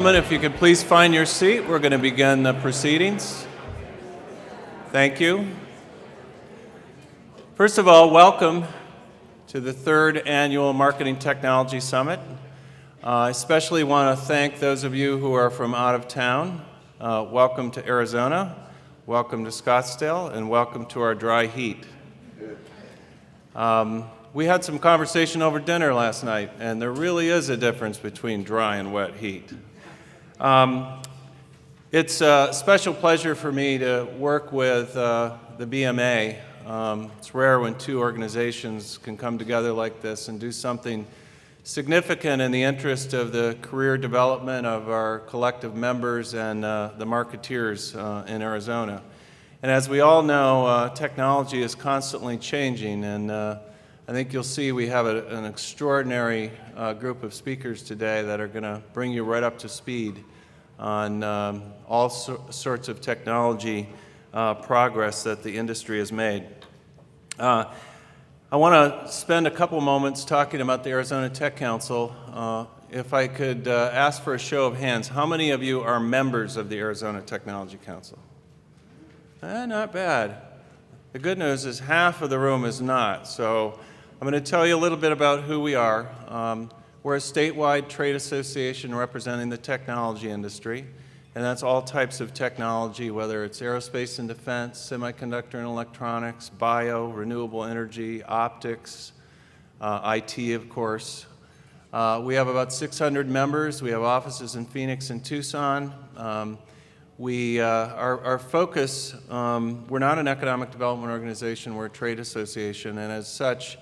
If you could please find your seat, we're going to begin the proceedings. Thank you. First of all, welcome to the third annual Marketing Technology Summit. I especially want to thank those of you who are from out of town. Welcome to Arizona, welcome to Scottsdale, and welcome to our dry heat. We had some conversation over dinner last night, and there really is a difference between dry and wet heat. It's a special pleasure for me to work with the BMA. It's rare when two organizations can come together like this and do something significant in the interest of the career development of our collective members and the marketeers in Arizona. And as we all know, technology is constantly changing, and I think you'll see we have an extraordinary group of speakers today that are going to bring you right up to speed on all sorts of technology progress that the industry has made. I want to spend a couple moments talking about the Arizona Tech Council. If I could ask for a show of hands, how many of you are members of the Arizona Technology Council? Not bad. The good news is half of the room is not. So I'm going to tell you a little bit about who we are. We're a statewide trade association representing the technology industry, and that's all types of technology, whether it's aerospace and defense, semiconductor and electronics, bio, renewable energy, optics, IT, of course. We have about 600 members. We have offices in Phoenix and Tucson. Our focus, we're not an economic development organization, we're a trade association, and as such,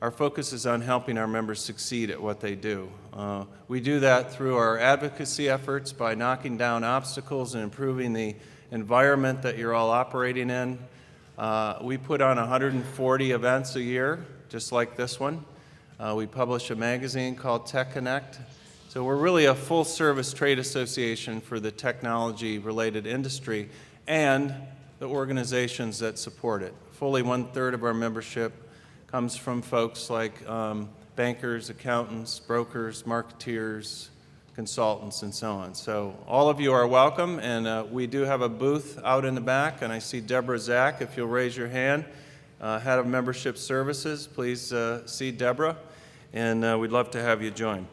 our focus is on helping our members succeed at what they do. We do that through our advocacy efforts by knocking down obstacles and improving the environment that you're all operating in. We put on 140 events a year, just like this one. We publish a magazine called Tech Connect. So we're really a full-service trade association for the technology-related industry and the organizations that support it. Fully 1/3 of our membership comes from folks like bankers, accountants, brokers, marketeers, consultants, and so on. So all of you are welcome, and we do have a booth out in the back, and I see Deborah Zach, if you'll raise your hand, Head of Membership Services. Please see Deborah, and we'd love to have you join.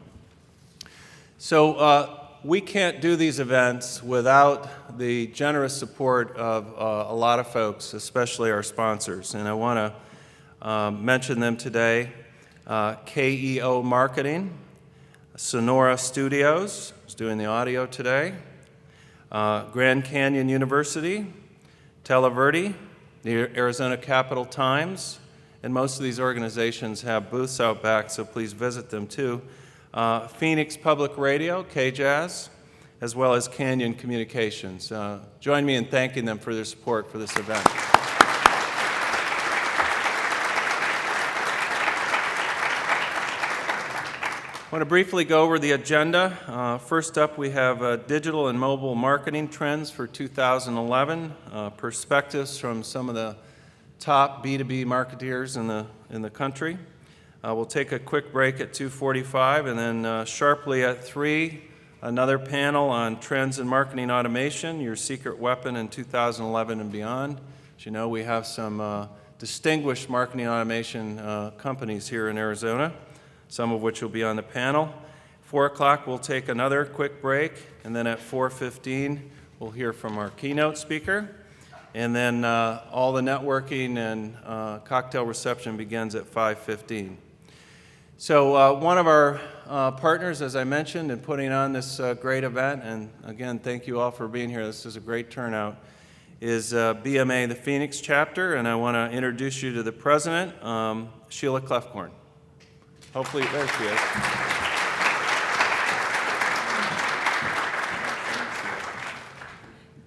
So we can't do these events without the generous support of a lot of folks, especially our sponsors, and I want to mention them today. KEO Marketing, Sonora Studios is doing the audio today, Grand Canyon University, Televerde, the Arizona Capital Times, and most of these organizations have booths out back, so please visit them too. Phoenix Public Radio, KJAZ, as well as Canyon Communications. Join me in thanking them for their support for this event. I want to briefly go over the agenda. First up, we have digital and mobile marketing trends for 2011, perspectives from some of the top B2B marketeers in the country. We'll take a quick break at 2:45, and then sharply at 3, another panel on trends in marketing automation, your secret weapon in 2011 and beyond. As you know, we have some distinguished marketing automation companies here in Arizona, some of which will be on the panel. 4 o'clock, we'll take another quick break, and then at 4:15, we'll hear from our keynote speaker. And then all the networking and cocktail reception begins at 5:15. So one of our partners, as I mentioned, in putting on this great event, and again, thank you all for being here, this is a great turnout, is BMA, the Phoenix chapter, and I want to introduce you to the president, Sheila Clefcorn. Hopefully, there she is.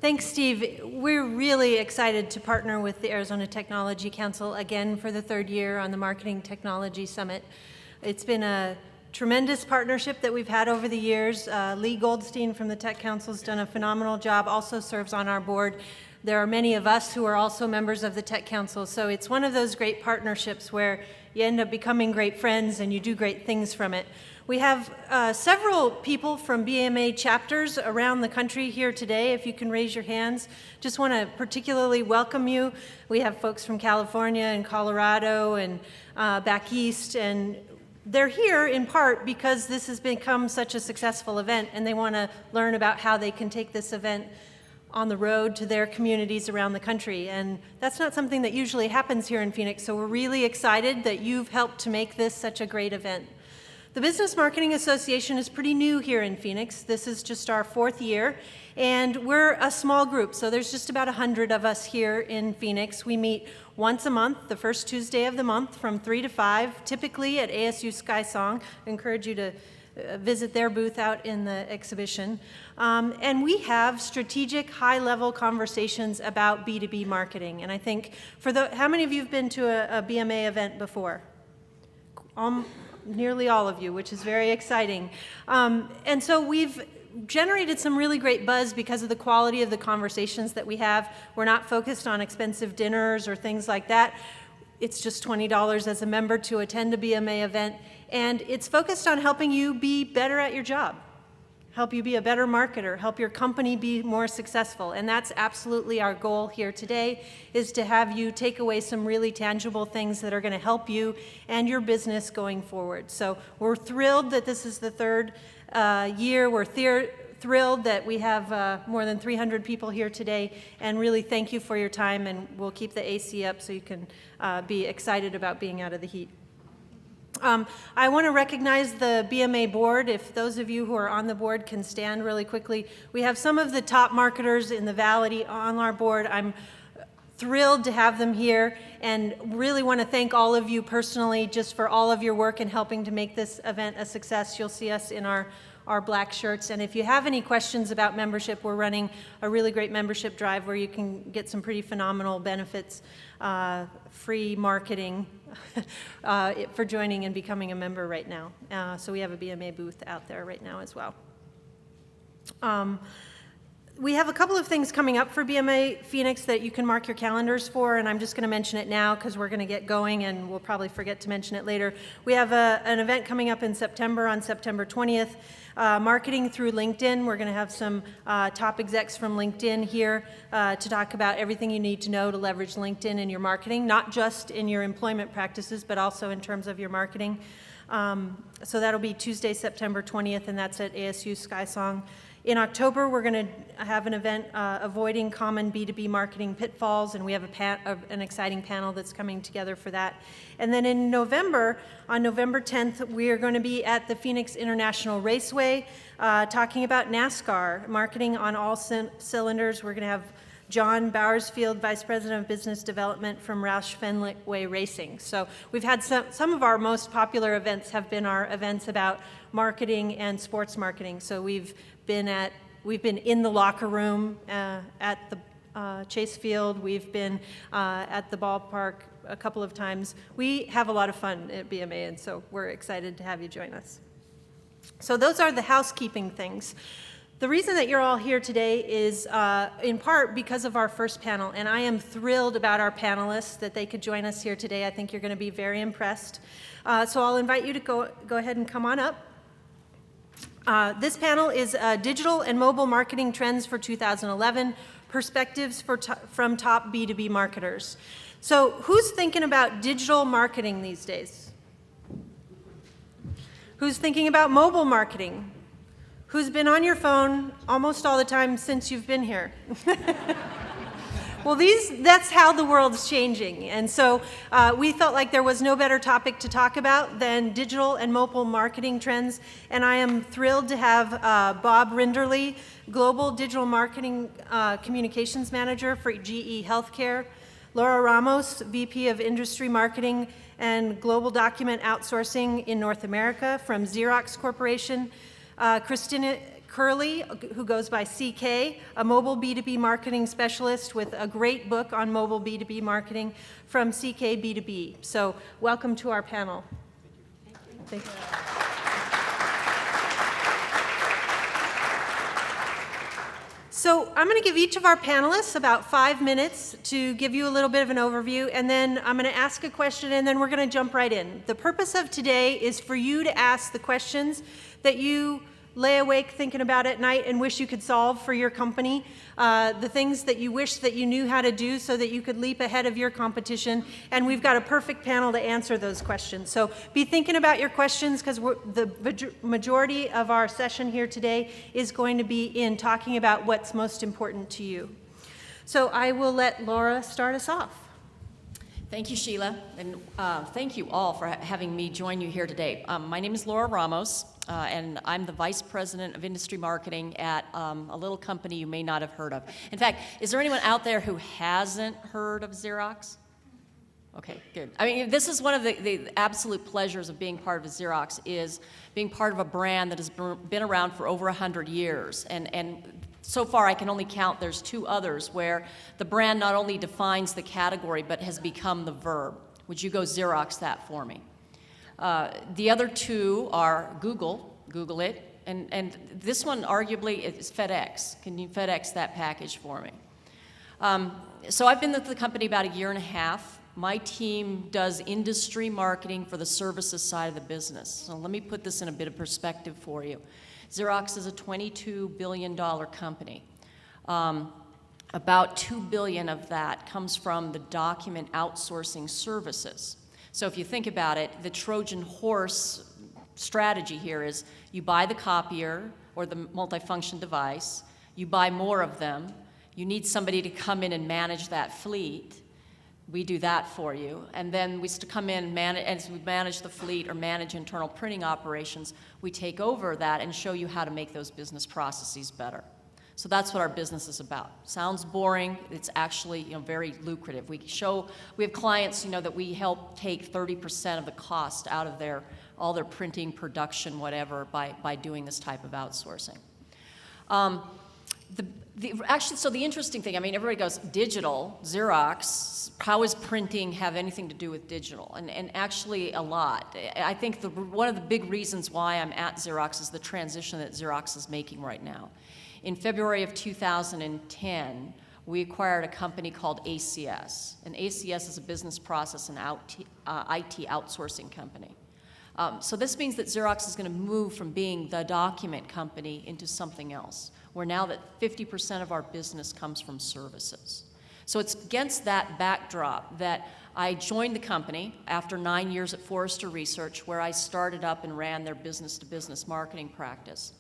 Thanks, Steve. We're really excited to partner with the Arizona Technology Council again for the third year on the Marketing Technology Summit. It's been a tremendous partnership that we've had over the years. Lee Goldstein from the Tech Council has done a phenomenal job, also serves on our board. There are many of us who are also members of the Tech Council, so it's one of those great partnerships where you end up becoming great friends and you do great things from it. We have several people from BMA chapters around the country here today. If you can raise your hands, just want to particularly welcome you. We have folks from California and Colorado and back east, and they're here in part because this has become such a successful event, and they want to learn about how they can take this event on the road to their communities around the country. And that's not something that usually happens here in Phoenix, so we're really excited that you've helped to make this such a great event. The Business Marketing Association is pretty new here in Phoenix. This is just our 4th year, and we're a small group, so there's just about 100 of us here in Phoenix. We meet once a month, the first Tuesday of the month from 3 to 5, typically at ASU SkySong. I encourage you to visit their booth out in the exhibition. And we have strategic, high-level conversations about B2B marketing. And I think, how many of you have been to a BMA event before? Nearly all of you, which is very exciting. And so we've generated some really great buzz because of the quality of the conversations that we have. We're not focused on expensive dinners or things like that. It's just $20 as a member to attend a BMA event, and it's focused on helping you be better at your job, help you be a better marketer, help your company be more successful. And that's absolutely our goal here today, is to have you take away some really tangible things that are going to help you and your business going forward. So we're thrilled that this is the 3rd year. We're thrilled that we have more than 300 people here today, and really thank you for your time, and we'll keep the AC up so you can be excited about being out of the heat. I want to recognize the BMA board. If those of you who are on the board can stand really quickly. We have some of the top marketers in the Valley on our board. I'm thrilled to have them here, and really want to thank all of you personally just for all of your work in helping to make this event a success. You'll see us in our black shirts. And if you have any questions about membership, we're running a really great membership drive where you can get some pretty phenomenal benefits, free marketing for joining and becoming a member right now. So we have a BMA booth out there right now as well. We have a couple of things coming up for BMA Phoenix that you can mark your calendars for, and I'm just going to mention it now because we're going to get going and we'll probably forget to mention it later. We have an event coming up in September, on September 20th, Marketing Through LinkedIn. We're going to have some top execs from LinkedIn here to talk about everything you need to know to leverage LinkedIn in your marketing, not just in your employment practices, but also in terms of your marketing. So that'll be Tuesday, September 20th, and that's at ASU SkySong. In October, we're going to have an event, Avoiding Common B2B Marketing Pitfalls, and we have an exciting panel that's coming together for that. And then in November, on November 10th, we are going to be at the Phoenix International Raceway talking about NASCAR, marketing on all cylinders. We're going to have John Bowersfield, Vice President of Business Development from Roush Fenway Racing. So we've had some of our most popular events have been our events about marketing and sports marketing. So we've been in the locker room at the Chase Field. We've been at the ballpark a couple of times. We have a lot of fun at BMA, and so we're excited to have you join us. So those are the housekeeping things. The reason that you're all here today is in part because of our first panel, and I am thrilled about our panelists that they could join us here today. I think you're going to be very impressed. So I'll invite you to go ahead and come on up. This panel is Digital and Mobile Marketing Trends for 2011, Perspectives from Top B2B Marketers. So who's thinking about digital marketing these days? Who's thinking about mobile marketing? Who's been on your phone almost all the time since you've been here? Well, that's how the world's changing. And so we felt like there was no better topic to talk about than digital and mobile marketing trends. And I am thrilled to have Bob Rinderly, Global Digital Marketing Communications Manager for GE Healthcare, Laura Ramos, VP of Industry Marketing and Global Document Outsourcing in North America from Xerox Corporation, Christina Curley, who goes by CK, a mobile B2B marketing specialist with a great book on mobile B2B marketing from CK B2B. So welcome to our panel. Thank you. So I'm going to give each of our panelists about 5 minutes to give you a little bit of an overview, and then I'm going to ask a question, and then we're going to jump right in. The purpose of today is for you to ask the questions that you lay awake thinking about at night and wish you could solve for your company, the things that you wish that you knew how to do so that you could leap ahead of your competition, and we've got a perfect panel to answer those questions. So be thinking about your questions, because the majority of our session here today is going to be in talking about what's most important to you. So I will let Laura start us off. Thank you, Sheila, and thank you all for having me join you here today. My name is Laura Ramos, and I'm the Vice President of Industry Marketing at a little company you may not have heard of. In fact, is there anyone out there who hasn't heard of Xerox? Okay, good. I mean, this is one of the absolute pleasures of being part of Xerox, is being part of a brand that has been around for over 100 years. And so far, I can only count, there's 2 others where the brand not only defines the category, but has become the verb. Would you go Xerox that for me? The other 2 are Google it, and this one arguably is FedEx. Can you FedEx that package for me? So I've been with the company about 1.5 years. My team does industry marketing for the services side of the business. So let me put this in a bit of perspective for you. Xerox is a $22 billion company. About $2 billion of that comes from the document outsourcing services. So if you think about it, the Trojan horse strategy here is you buy the copier or the multifunction device, you buy more of them, you need somebody to come in and manage that fleet. We do that for you. And then we come in, as we manage the fleet or manage internal printing operations, we take over that and show you how to make those business processes better. So that's what our business is about. Sounds boring. It's actually, very lucrative. We have clients, that we help take 30% of the cost out of all their printing, production, whatever, by doing this type of outsourcing. So the interesting thing, everybody goes, digital, Xerox, how does printing have anything to do with digital? And actually a lot. I think one of the big reasons why I'm at Xerox is the transition that Xerox is making right now. In February of 2010, we acquired a company called ACS. And ACS is a business process and IT outsourcing company. So this means that Xerox is going to move from being the document company into something else, where now that 50% of our business comes from services. So it's against that backdrop that I joined the company after 9 years at Forrester Research, where I started up and ran their business-to-business marketing practice.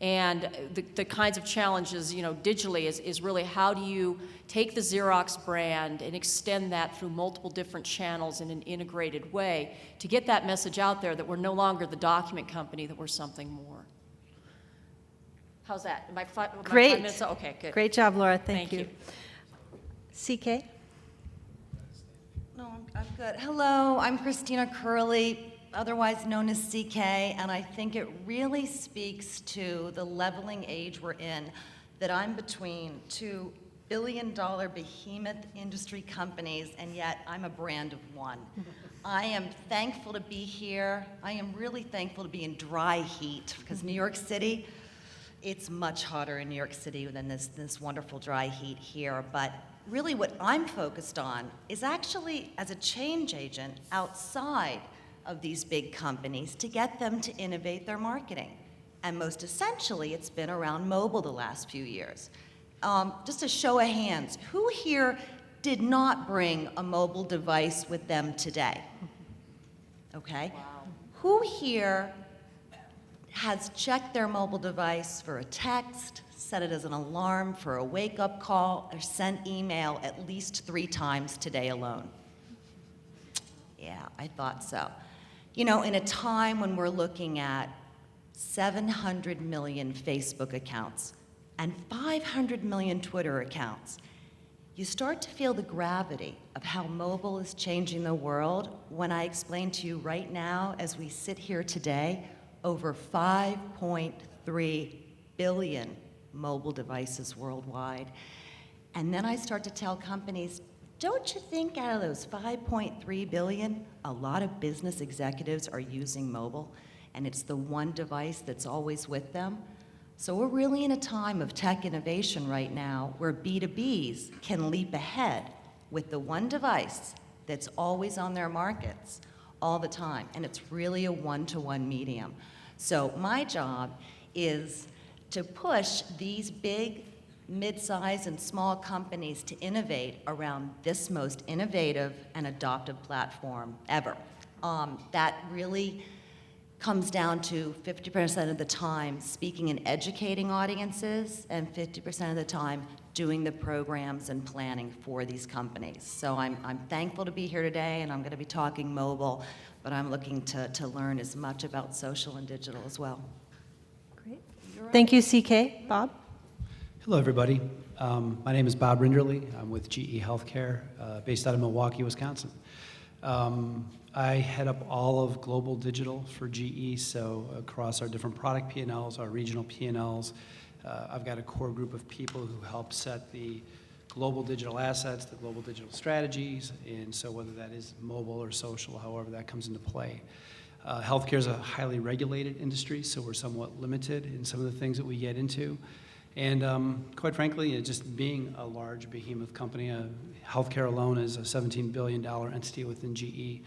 And the kinds of challenges, digitally is really how do you take the Xerox brand and extend that through multiple different channels in an integrated way to get that message out there that we're no longer the document company, that we're something more. How's that? Am I Great. 5 minutes? Okay, good. Great job, Laura. Thank you. CK? No, I'm good. Hello, I'm Christina Curley, otherwise known as CK, and I think it really speaks to the leveling age we're in, that I'm between 2 billion-dollar behemoth industry companies, and yet I'm a brand of one. I am thankful to be here. I am really thankful to be in dry heat, because New York City, it's much hotter in New York City than this wonderful dry heat here, but really what I'm focused on is actually as a change agent outside of these big companies to get them to innovate their marketing. And most essentially, it's been around mobile the last few years. Just a show of hands, who here did not bring a mobile device with them today? Okay. Wow. Who here has checked their mobile device for a text, set it as an alarm for a wake-up call, or sent email at least 3 times today alone? Yeah, I thought so. In a time when we're looking at 700 million Facebook accounts and 500 million Twitter accounts, you start to feel the gravity of how mobile is changing the world when I explain to you right now, as we sit here today, over 5.3 billion mobile devices worldwide. And then I start to tell companies, don't you think out of those 5.3 billion, a lot of business executives are using mobile, and it's the one device that's always with them? So we're really in a time of tech innovation right now where B2Bs can leap ahead with the one device that's always on their markets all the time, and it's really a one-to-one medium. So my job is to push these big, mid-size, and small companies to innovate around this most innovative and adoptive platform ever. That really comes down to 50% of the time speaking and educating audiences, and 50% of the time doing the programs and planning for these companies. So I'm thankful to be here today, and I'm going to be talking mobile, but I'm looking to learn as much about social and digital as well. Great. Thank you, CK. Bob? Hello, everybody. My name is Bob Rinderly. I'm with GE Healthcare, based out of Milwaukee, Wisconsin. I head up all of global digital for GE, so across our different product P&Ls, our regional P&Ls. I've got a core group of people who help set the global digital assets, the global digital strategies, and so whether that is mobile or social, however that comes into play. Healthcare is a highly regulated industry, so we're somewhat limited in some of the things that we get into. And quite frankly, just being a large behemoth company, healthcare alone is a $17 billion entity within GE.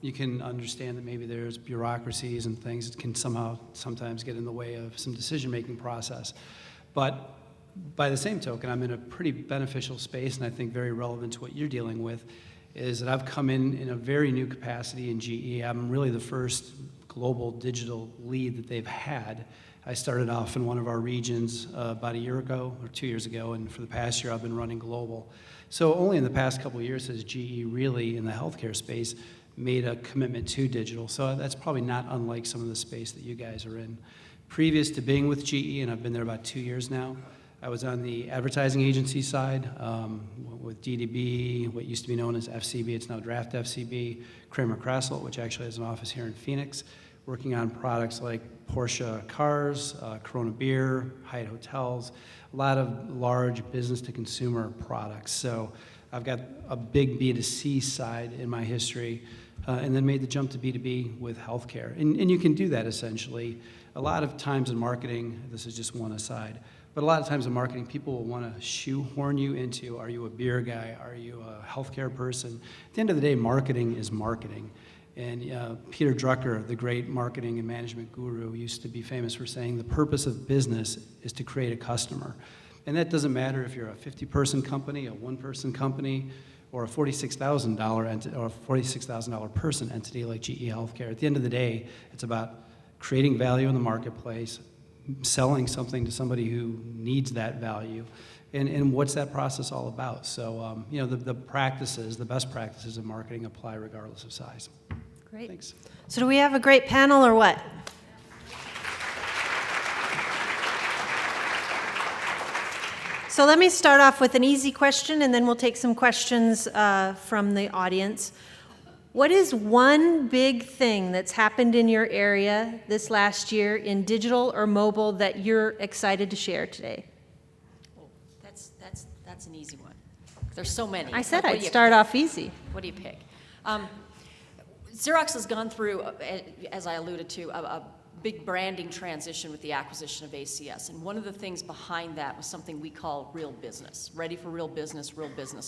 You can understand that maybe there's bureaucracies and things that can sometimes get in the way of some decision-making process. But by the same token, I'm in a pretty beneficial space, and I think very relevant to what you're dealing with, is that I've come in a very new capacity in GE. I'm really the first global digital lead that they've had. I started off in one of our regions about a year ago, or 2 years ago, and for the past year I've been running global. So only in the past couple of years has GE really, in the healthcare space, made a commitment to digital. So that's probably not unlike some of the space that you guys are in. Previous to being with GE, and I've been there about 2 years now, I was on the advertising agency side with DDB, what used to be known as FCB, it's now Draft FCB, Kramer Krasselt, which actually has an office here in Phoenix, working on products like Porsche cars, Corona beer, Hyatt hotels, a lot of large business-to-consumer products. So I've got a big B2C side in my history, and then made the jump to B2B with healthcare. And you can do that essentially. A lot of times in marketing, this is just one aside, but a lot of times in marketing, people will want to shoehorn you into, are you a beer guy? Are you a healthcare person? At the end of the day, marketing is marketing. And Peter Drucker, the great marketing and management guru, used to be famous for saying the purpose of business is to create a customer. And that doesn't matter if you're a 50-person company, a one-person company, or a $46,000 person entity like GE Healthcare. At the end of the day, it's about creating value in the marketplace, selling something to somebody who needs that value, and what's that process all about? So, the practices, the best practices of marketing apply regardless of size. Great. Thanks. So do we have a great panel or what? So let me start off with an easy question, and then we'll take some questions from the audience. What is one big thing that's happened in your area this last year in digital or mobile that you're excited to share today? Oh, that's an easy one. There's so many. I said What I'd do you start pick? off easy. What do you pick? Xerox has gone through, as I alluded to, a big branding transition with the acquisition of ACS. And one of the things behind that was something we call real business, ready for real business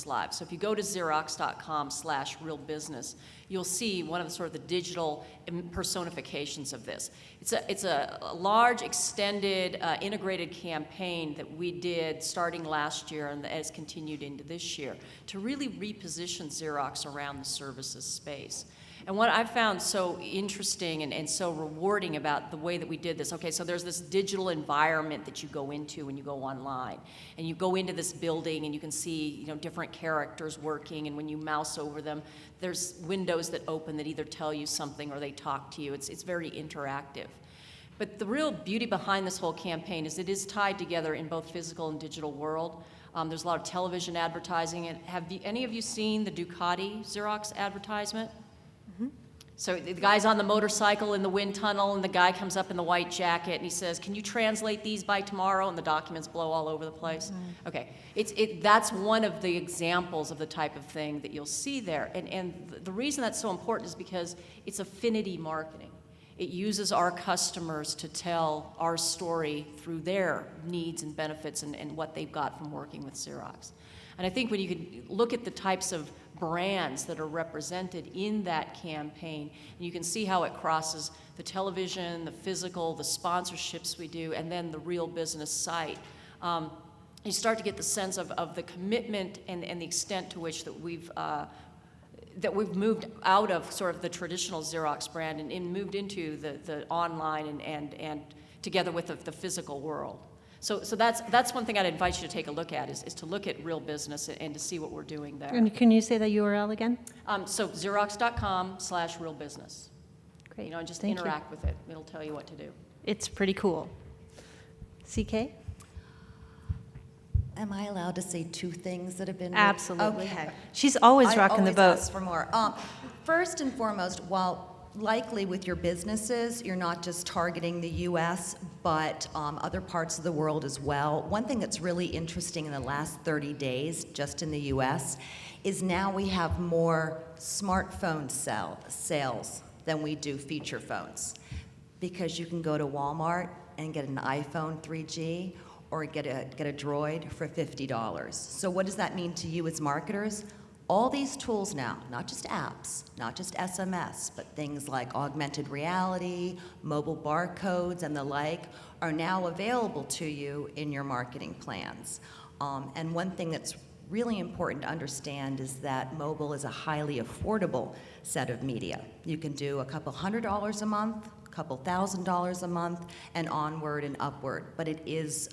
live. So if you go to xerox.com/real business, you'll see one of the sort of the digital personifications of this. It's a large, extended, integrated campaign that we did starting last year and has continued into this year to really reposition Xerox around the services space. And what I found so interesting and so rewarding about the way that we did this, okay, so there's this digital environment that you go into when you go online. And you go into this building and you can see, different characters working, and when you mouse over them, there's windows that open that either tell you something or they talk to you. It's very interactive. But the real beauty behind this whole campaign is it is tied together in both physical and digital world. There's a lot of television advertising. And have any of you seen the Ducati Xerox advertisement? So the guy's on the motorcycle in the wind tunnel, and the guy comes up in the white jacket, and he says, "Can you translate these by tomorrow?" And the documents blow all over the place. Mm-hmm. Okay, that's one of the examples of the type of thing that you'll see there. And the reason that's so important is because it's affinity marketing. It uses our customers to tell our story through their needs and benefits and what they've got from working with Xerox. And I think when you can look at the types of brands that are represented in that campaign, and you can see how it crosses the television, the physical, the sponsorships we do, and then the real business site, you start to get the sense of the commitment and the extent to which that we've moved out of sort of the traditional Xerox brand and moved into the online and together with the physical world. So that's one thing I'd invite you to take a look at is to look at real business and to see what we're doing there. And can you say the URL again? So Xerox.com/realbusiness. Great. You know, just Thank you. interact with it. It'll tell you what to do. It's pretty cool. CK? Am I allowed to say two things that have been? Absolutely. Okay. She's always rocking the I boat. always ask for more. First and foremost, while likely with your businesses, you're not just targeting the U.S., but other parts of the world as well. One thing that's really interesting in the last 30 days, just in the U.S., is now we have more smartphone sales than we do feature phones. Because you can go to Walmart and get an iPhone 3G or get a Droid for $50. So what does that mean to you as marketers? All these tools now, not just apps, not just SMS, but things like augmented reality, mobile barcodes, and the like, are now available to you in your marketing plans. And one thing that's really important to understand is that mobile is a highly affordable set of media. You can do a couple $100 a month, a couple $1,000 a month, and onward and upward, but it is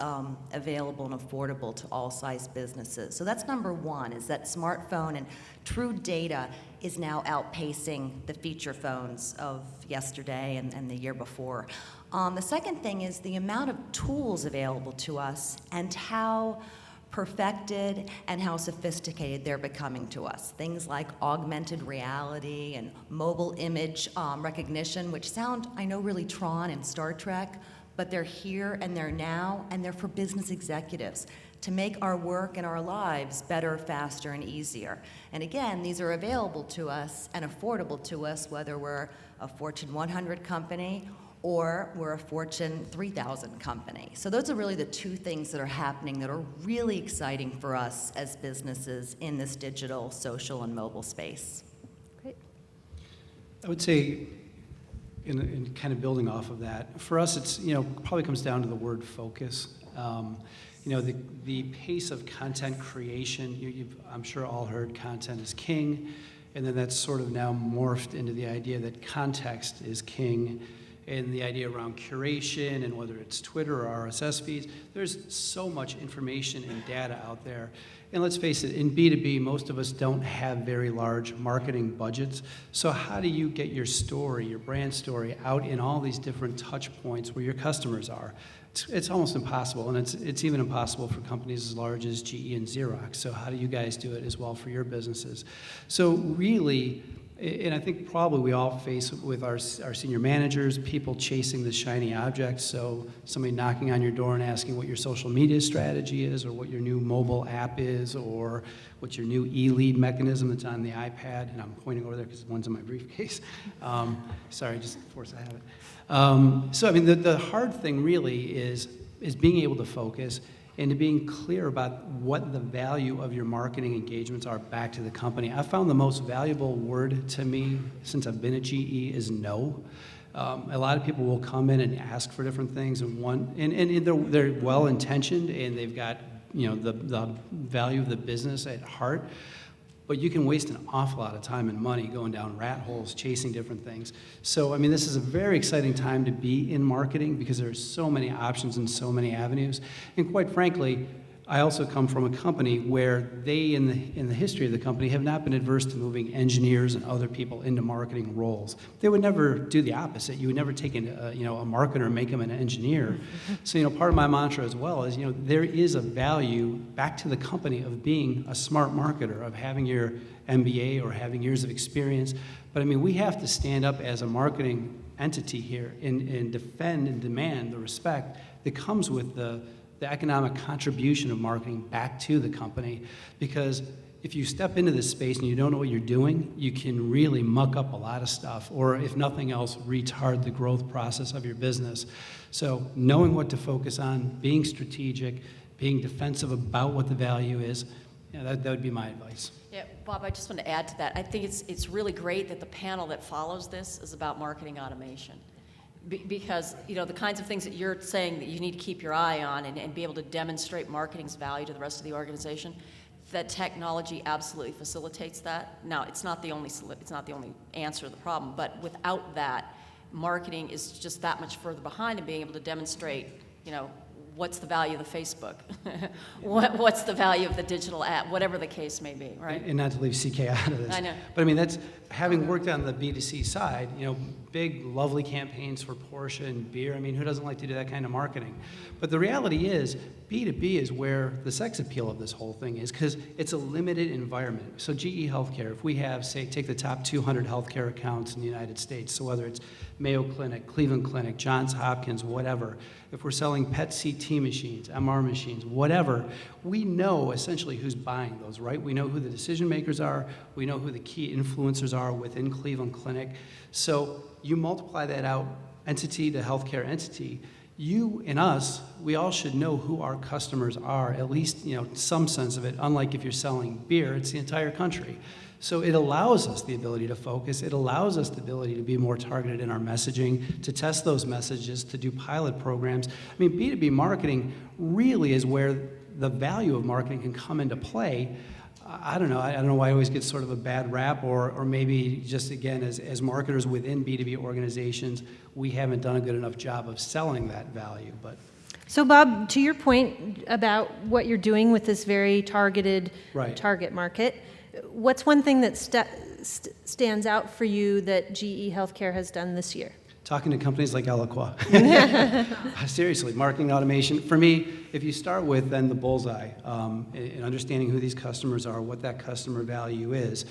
available and affordable to all size businesses. So that's number one, is that smartphone and true data is now outpacing the feature phones of yesterday and the year before. The second thing is the amount of tools available to us and how perfected and how sophisticated they're becoming to us. Things like augmented reality and mobile image recognition, which sound, I know, really Tron and Star Trek, but they're here and they're now, and they're for business executives to make our work and our lives better, faster, and easier. And again, these are available to us and affordable to us, whether we're a Fortune 100 company or we're a Fortune 3000 company. So those are really the two things that are happening that are really exciting for us as businesses in this digital, social, and mobile space. Great. I would say, in kind of building off of that, for us it's, probably comes down to the word focus. The pace of content creation, you've I'm sure all heard content is king, and then that's sort of now morphed into the idea that context is king, and the idea around curation and whether it's Twitter or RSS feeds. There's so much information and data out there. And let's face it, in B2B, most of us don't have very large marketing budgets. So how do you get your story, your brand story, out in all these different touch points where your customers are? It's almost impossible, and it's even impossible for companies as large as GE and Xerox. So how do you guys do it as well for your businesses? So really, and I think probably we all face with our senior managers, people chasing the shiny object. So somebody knocking on your door and asking what your social media strategy is, or what your new mobile app is, or what your new e-lead mechanism that's on the iPad. And I'm pointing over there because one's in my briefcase. Sorry, just force I have it. So I mean, the hard thing really is being able to focus and to being clear about what the value of your marketing engagements are back to the company. I found the most valuable word to me since I've been at GE is no. A lot of people will come in and ask for different things, and they're well-intentioned and they've got the value of the business at heart. But you can waste an awful lot of time and money going down rat holes, chasing different things. So, I mean, this is a very exciting time to be in marketing because there's so many options and so many avenues. And quite frankly, I also come from a company where they, in the history of the company, have not been adverse to moving engineers and other people into marketing roles. They would never do the opposite. You would never take a marketer and make him an engineer. So, part of my mantra as well is, there is a value back to the company of being a smart marketer, of having your MBA or having years of experience. But I mean, we have to stand up as a marketing entity here and defend and demand the respect that comes with the economic contribution of marketing back to the company, because if you step into this space and you don't know what you're doing, you can really muck up a lot of stuff, or if nothing else, retard the growth process of your business. So knowing what to focus on, being strategic, being defensive about what the value is, that would be my advice. Yeah, Bob, I just want to add to that. I think it's really great that the panel that follows this is about marketing automation. Because, the kinds of things that you're saying that you need to keep your eye on and be able to demonstrate marketing's value to the rest of the organization, that technology absolutely facilitates that. Now, it's not the only answer to the problem, but without that, marketing is just that much further behind in being able to demonstrate, what's the value of the Facebook? What's the value of the digital ad? Whatever the case may be, right? And not to leave CK out of this. I know. But I mean, that's, having worked on the B2C side, big, lovely campaigns for Porsche and beer. I mean, who doesn't like to do that kind of marketing? But the reality is, B2B is where the sex appeal of this whole thing is, because it's a limited environment. So GE Healthcare, if we have, say, take the top 200 healthcare accounts in the United States, so whether it's Mayo Clinic, Cleveland Clinic, Johns Hopkins, whatever, if we're selling PET CT machines, MR machines, whatever, we know essentially who's buying those, right? We know who the decision makers are. We know who the key influencers are within Cleveland Clinic. So you multiply that out, entity to healthcare entity, you and us, we all should know who our customers are, at least, some sense of it. Unlike if you're selling beer, it's the entire country. So it allows us the ability to focus. It allows us the ability to be more targeted in our messaging, to test those messages, to do pilot programs. I mean, B2B marketing really is where the value of marketing can come into play. I don't know why it always gets sort of a bad rap, or maybe just, again, as marketers within B2B organizations, we haven't done a good enough job of selling that value. But So Bob, to your point about what you're doing with this very targeted target market, what's one thing that stands out for you that GE Healthcare has done this year? Talking to companies like Eloqua. Seriously, marketing automation. For me, if you start with then the bullseye, and understanding who these customers are, what that customer value is.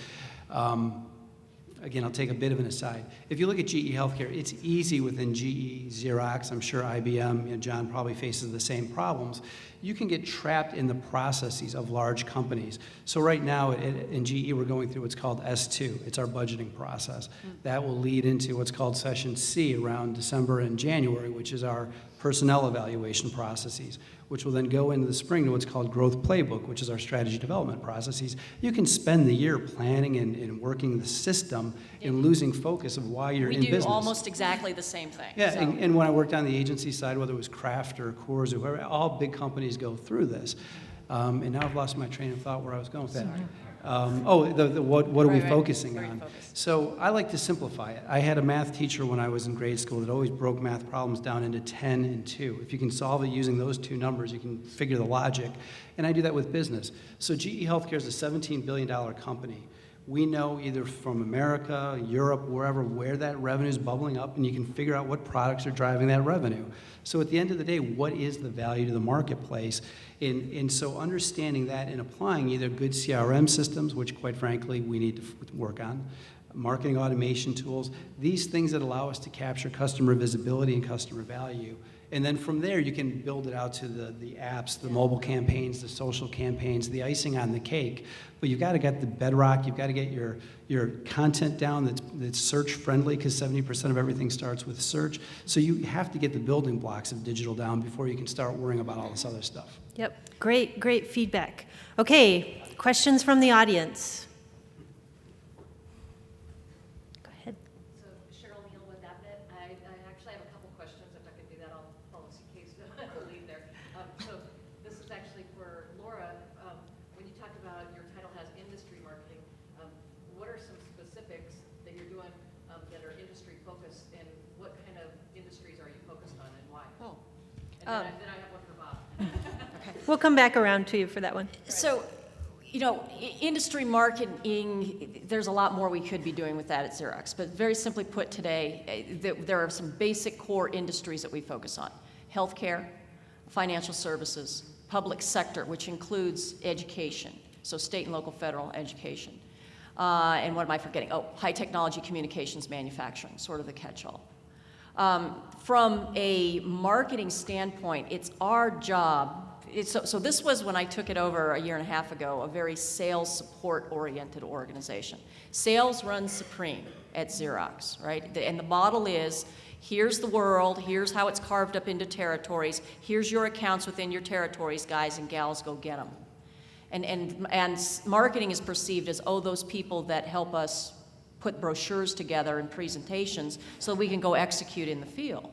Again, I'll take a bit of an aside. If you look at GE Healthcare, it's easy within GE, Xerox, I'm sure IBM, John probably faces the same problems. You can get trapped in the processes of large companies. So right now in GE, we're going through what's called S2. It's our budgeting process. That will lead into what's called Session C around December and January, which is our personnel evaluation processes, which will then go into the spring to what's called Growth Playbook, which is our strategy development processes. You can spend the year planning and working the system and losing focus of why you're in business. We do almost exactly the same thing. Yeah, so. and when I worked on the agency side, whether it was Kraft or Coors or whoever, all big companies go through this. And now I've lost my train of thought where I was going with that. What are we focusing on? So I like to simplify it. I had a math teacher when I was in grade school that always broke math problems down into 10 and 2. If you can solve it using those two numbers, you can figure the logic. And I do that with business. So GE Healthcare is a $17 billion company. We know either from America, Europe, wherever, where that revenue is bubbling up, and you can figure out what products are driving that revenue. So at the end of the day, what is the value to the marketplace? And so understanding that and applying either good CRM systems, which quite frankly we need to work on, marketing automation tools, these things that allow us to capture customer visibility and customer value. And then from there, you can build it out to the apps, the mobile campaigns, the social campaigns, the icing on the cake. But you've got to get the bedrock. You've got to get your content down that's search friendly, because 70% of everything starts with search. So you have to get the building blocks of digital down before you can start worrying about all this other stuff. Yep, great feedback. Okay, questions from the audience. Go ahead. So Cheryl Neal with AppNet. I actually have a couple questions. If I can do that, I'll follow CK's lead there. So this is actually for Laura. When you talk about your title has industry marketing, what are some specifics that you're doing that are industry focused, and what kind of industries are you focused on and why? Oh. And then I have one for Bob. We'll come back around to you for that one. So, industry marketing, there's a lot more we could be doing with that at Xerox. But very simply put today, there are some basic core industries that we focus on. Healthcare, financial services, public sector, which includes education, so state and local federal education. And what am I forgetting? Oh, high technology communications manufacturing, sort of the catch-all. From a marketing standpoint, it's our job so this was when I took it over a year and a half ago, a very sales support-oriented organization. Sales runs supreme at Xerox, right? And the model is, here's the world, here's how it's carved up into territories, here's your accounts within your territories, guys and gals, go get them. And marketing is perceived as, oh, those people that help us put brochures together and presentations so we can go execute in the field.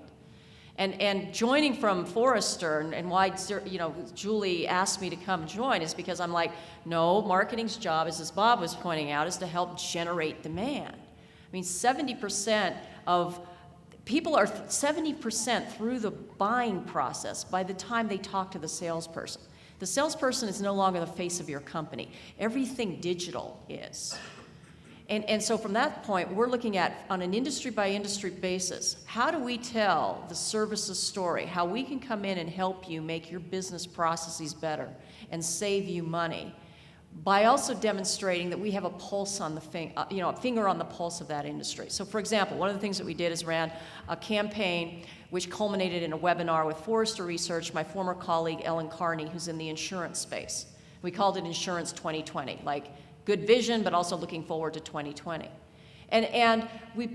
And joining from Forrester and why, you know, Julie asked me to come join is because I'm like, no, marketing's job, as Bob was pointing out, is to help generate demand. I mean, 70% of people are 70% through the buying process by the time they talk to the salesperson. The salesperson is no longer the face of your company. Everything digital is. And so from that point, we're looking at, on an industry-by-industry basis, how do we tell the services story, how we can come in and help you make your business processes better and save you money, by also demonstrating that we have a pulse on the a finger on the pulse of that industry. So for example, one of the things that we did is ran a campaign which culminated in a webinar with Forrester Research, my former colleague Ellen Carney, who's in the insurance space. We called it Insurance 2020, like good vision, but also looking forward to 2020. And we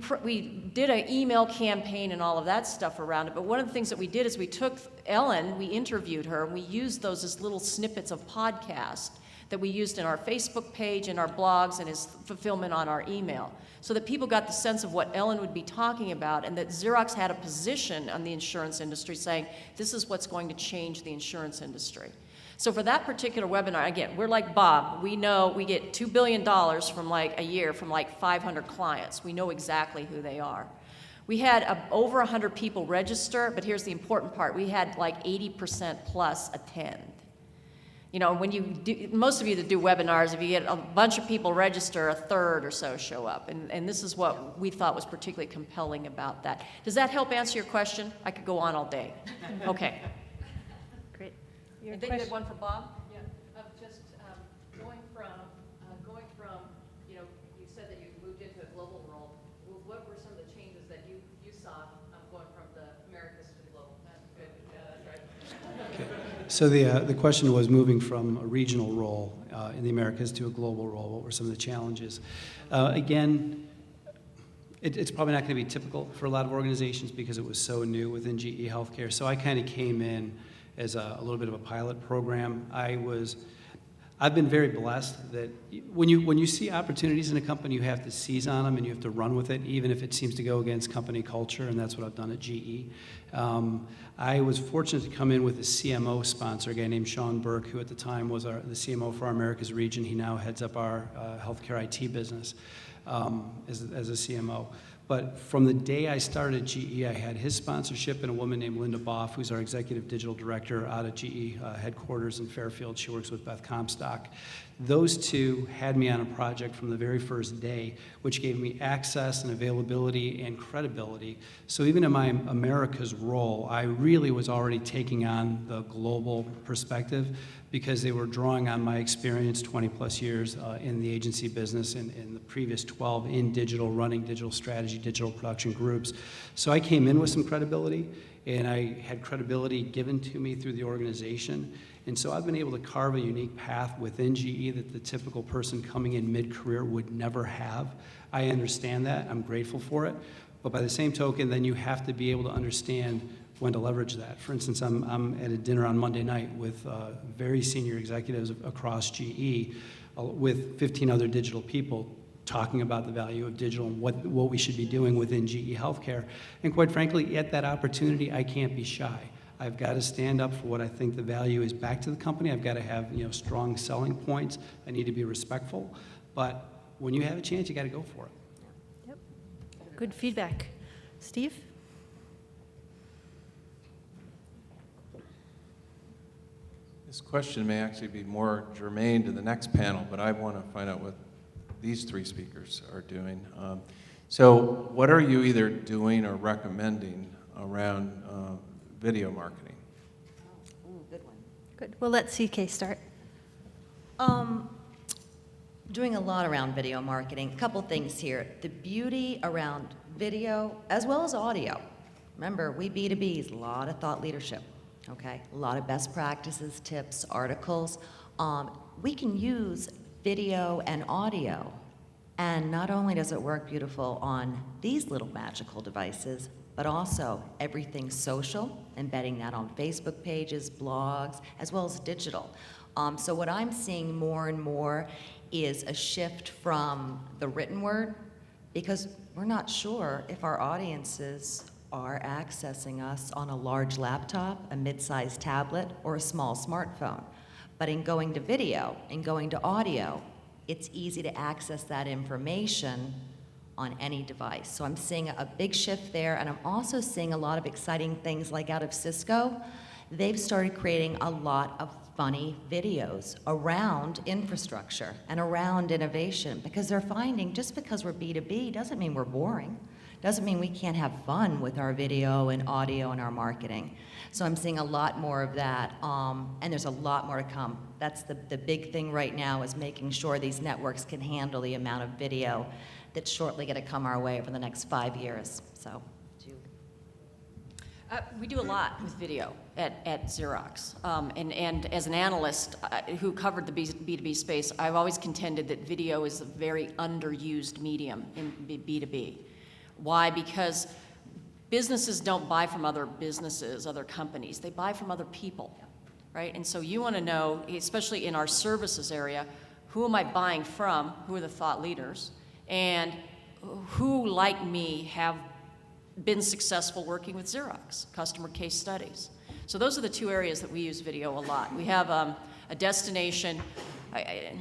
did an email campaign and all of that stuff around it, but one of the things that we did is we took Ellen, we interviewed her, and we used those as little snippets of podcast that we used in our Facebook page, in our blogs, and as fulfillment on our email, so that people got the sense of what Ellen would be talking about, and that Xerox had a position on the insurance industry saying, this is what's going to change the insurance industry. So for that particular webinar, again, we're like Bob. We know we get $2 billion from like a year from like 500 clients. We know exactly who they are. We had over 100 people register, but here's the important part. We had like 80% plus attend. You know, when you do, most of you that do webinars, if you get a bunch of people register, a third or so show up. And this is what we thought was particularly compelling about that. Does that help answer your question? I could go on all day. Okay. Great. And then you had one for Bob? Yeah, just going from, you know, you said that you moved into a global role. What were some of the changes that you saw going from the Americas to the global? Good, that's right. Okay. So the question was moving from a regional role in the Americas to a global role. What were some of the challenges? Again, it's probably not going to be typical for a lot of organizations because it was so new within GE Healthcare. So I kind of came in as a little bit of a pilot program. I've been very blessed that when you see opportunities in a company, you have to seize on them and you have to run with it, even if it seems to go against company culture, and that's what I've done at GE. I was fortunate to come in with a CMO sponsor, a guy named Sean Burke, who at the time was the CMO for our Americas region. He now heads up our healthcare IT business as a CMO. But from the day I started at GE, I had his sponsorship and a woman named Linda Boff, who's our executive digital director out at GE headquarters in Fairfield. She works with Beth Comstock. Those two had me on a project from the very first day, which gave me access and availability and credibility. So even in my America's role, I really was already taking on the global perspective because they were drawing on my experience, 20 plus years in the agency business and the previous 12 in digital, running digital strategy, digital production groups. So I came in with some credibility, and I had credibility given to me through the organization. And so I've been able to carve a unique path within GE that the typical person coming in mid-career would never have. I understand that, I'm grateful for it. But by the same token, then you have to be able to understand when to leverage that. For instance, I'm at a dinner on Monday night with very senior executives across GE with 15 other digital people talking about the value of digital and what we should be doing within GE Healthcare. And quite frankly, at that opportunity, I can't be shy. I've got to stand up for what I think the value is back to the company. I've got to have strong selling points. I need to be respectful. But when you have a chance, you got to go for it. Yep. Good feedback. Steve? This question may actually be more germane to the next panel, but I want to find out what these three speakers are doing. So what are you either doing or recommending around video marketing? Ooh, good one. Good. We'll let CK start. Doing a lot around video marketing. A couple things here. The beauty around video as well as audio. Remember, we B2Bs, a lot of thought leadership. okay? A lot of best practices, tips, articles. We can use video and audio, and not only does it work beautiful on these little magical devices, but also everything social, embedding that on Facebook pages, blogs, as well as digital. So what I'm seeing more and more is a shift from the written word, because we're not sure if our audiences are accessing us on a large laptop, a mid-sized tablet, or a small smartphone. But in going to video, in going to audio, it's easy to access that information on any device. So I'm seeing a big shift there, and I'm also seeing a lot of exciting things like out of Cisco. They've started creating a lot of funny videos around infrastructure and around innovation, because they're finding just because we're B2B doesn't mean we're boring. Doesn't mean we can't have fun with our video and audio and our marketing. So I'm seeing a lot more of that, and there's a lot more to come. That's the big thing right now, is making sure these networks can handle the amount of video that's shortly going to come our way over the next 5 years. So, We do a lot with video at Xerox. And as an analyst who covered the B2B space, I've always contended that video is a very underused medium in B2B. Why? Because businesses don't buy from other businesses, other companies. They buy from other people, right? And so you want to know, especially in our services area, who am I buying from? Who are the thought leaders? And who, like me, have been successful working with Xerox, customer case studies. So those are the two areas that we use video a lot. We have a destination, I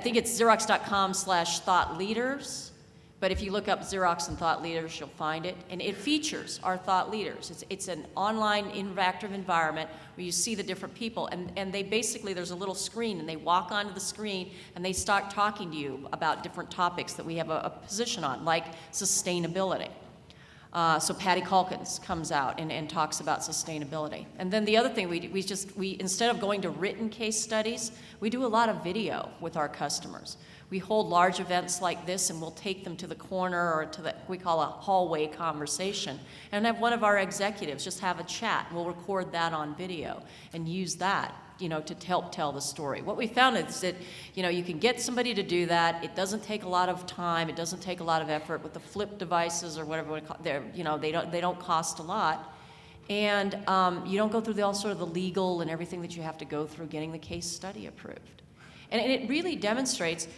think it's xerox.com/thought leaders. But if you look up Xerox and thought leaders, you'll find it. And it features our thought leaders. It's an online interactive environment where you see the different people. And they basically, there's a little screen, and they walk onto the screen, and they start talking to you about different topics that we have a position on, like sustainability. So Patty Calkins comes out and talks about sustainability. And then the other thing, we instead of going to written case studies, we do a lot of video with our customers. We hold large events like this, and we'll take them to the corner or to we call a hallway conversation, and have one of our executives just have a chat. We'll record that on video and use that, to help tell the story. What we found is that, you can get somebody to do that. It doesn't take a lot of time. It doesn't take a lot of effort with the flip devices or whatever we call they don't cost a lot. And you don't go through all sort of the legal and everything that you have to go through getting the case study approved. And it really demonstrates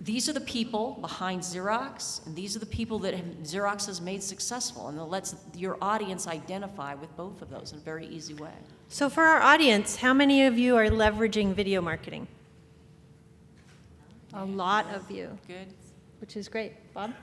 these are the people behind Xerox, and these are the people that Xerox has made successful, and it lets your audience identify with both of those in a very easy way. So for our audience, how many of you are leveraging video marketing? A lot of you. Good. Which is great. Bob?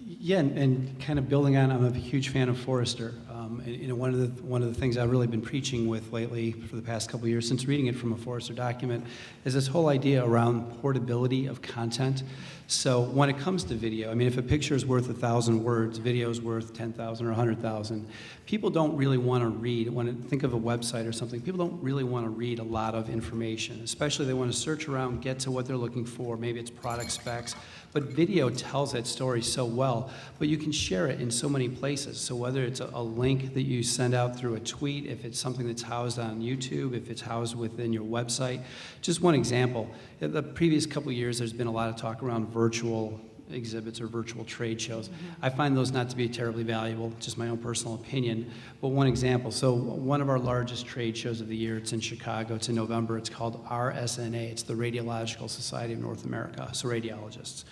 Yeah, and kind of building on, I'm a huge fan of Forrester. One of the things I've really been preaching with lately for the past couple of years, since reading it from a Forrester document, is this whole idea around portability of content. So when it comes to video, if a picture is worth 1,000 words, video is worth 10,000 or 100,000. People don't really want to read. Think of a website or something, people don't really want to read a lot of information, especially they want to search around, get to what they're looking for. Maybe it's product specs. But video tells that story so well, but you can share it in so many places. So whether it's a link that you send out through a tweet, if it's something that's housed on YouTube, if it's housed within your website. Just one example, in the previous couple of years, there's been a lot of talk around virtual exhibits or virtual trade shows. I find those not to be terribly valuable, just my own personal opinion. But one example, so one of our largest trade shows of the year, it's in Chicago, it's in November, it's called RSNA, it's the Radiological Society of North America, so radiologists.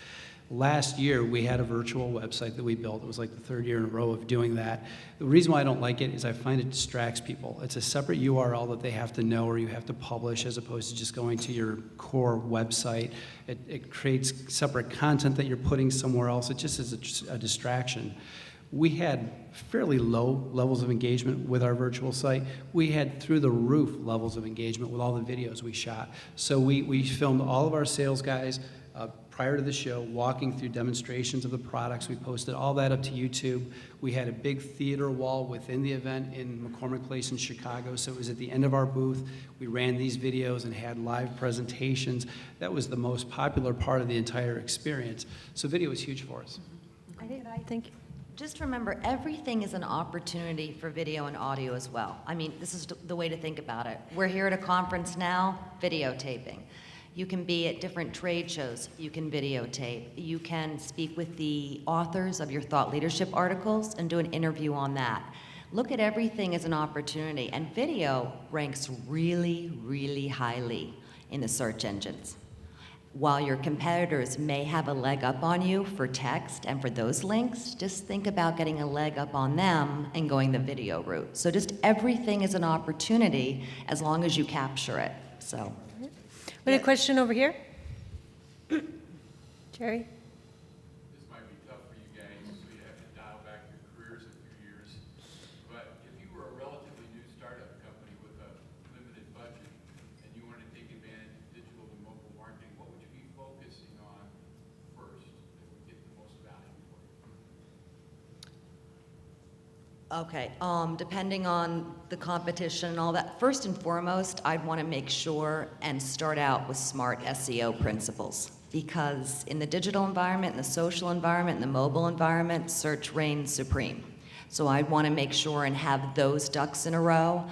Last year, we had a virtual website that we built. It was like the third year in a row of doing that. The reason why I don't like it is I find it distracts people. It's a separate URL that they have to know or you have to publish as opposed to just going to your core website. It creates separate content that you're putting somewhere else. It just is a distraction. We had fairly low levels of engagement with our virtual site. We had through the roof levels of engagement with all the videos we shot. So we filmed all of our sales guys prior to the show, walking through demonstrations of the products. We posted all that up to YouTube. We had a big theater wall within the event in McCormick Place in Chicago, so it was at the end of our booth. We ran these videos and had live presentations. That was the most popular part of the entire experience. So video was huge for us. Thank you. Just remember, everything is an opportunity for video and audio as well. I mean, this is the way to think about it. We're here at a conference now, videotaping. You can be at different trade shows, you can videotape. You can speak with the authors of your thought leadership articles and do an interview on that. Look at everything as an opportunity, and video ranks really, really highly in the search engines. While your competitors may have a leg up on you for text and for those links, just think about getting a leg up on them and going the video route. So just everything is an opportunity as long as you capture it, so. We had a question over here. Jerry? This might be tough for you guys, so you have to dial back your careers a few years. But if you were a relatively new startup company with a limited budget and you wanted to take advantage of digital and mobile marketing, what would you be focusing on first that would get the most value for you? Okay, depending on the competition and all that, first and foremost, I'd want to make sure and start out with smart SEO principles. Because in the digital environment, in the social environment, in the mobile environment, search reigns supreme. So I'd want to make sure and have those ducks in a row.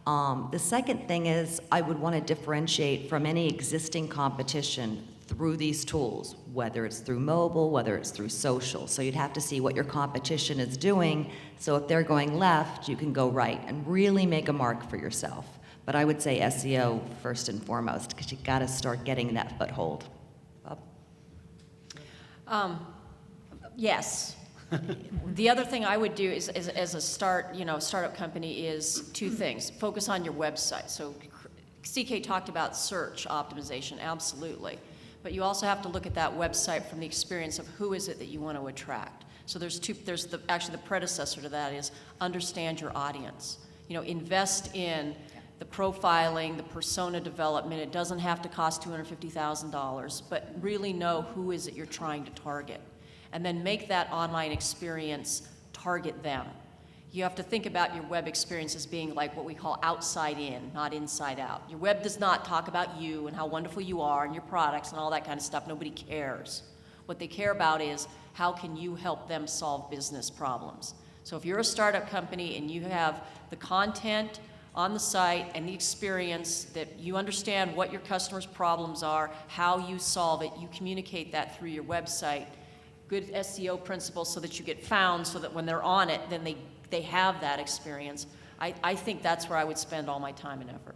The second thing is I would want to differentiate from any existing competition through these tools, whether it's through mobile, whether it's through social. So you'd have to see what your competition is doing, so if they're going left, you can go right and really make a mark for yourself. But I would say SEO first and foremost, because you got to start getting that foothold. Yes. The other thing I would do is as a startup company is two things. Focus on your website. So CK talked about search optimization, absolutely. But you also have to look at that website from the experience of who is it that you want to attract. So actually the predecessor to that is understand your audience. Invest in the profiling, the persona development. It doesn't have to cost $250,000, but really know who is it you're trying to target. And then make that online experience target them. You have to think about your web experience as being like what we call outside in, not inside out. Your web does not talk about you and how wonderful you are and your products and all that kind of stuff. Nobody cares. What they care about is how can you help them solve business problems. So if you're a startup company and you have the content on the site and the experience that you understand what your customers' problems are, how you solve it, you communicate that through your website, good SEO principles so that you get found so that when they're on it, then they have that experience. I think that's where I would spend all my time and effort.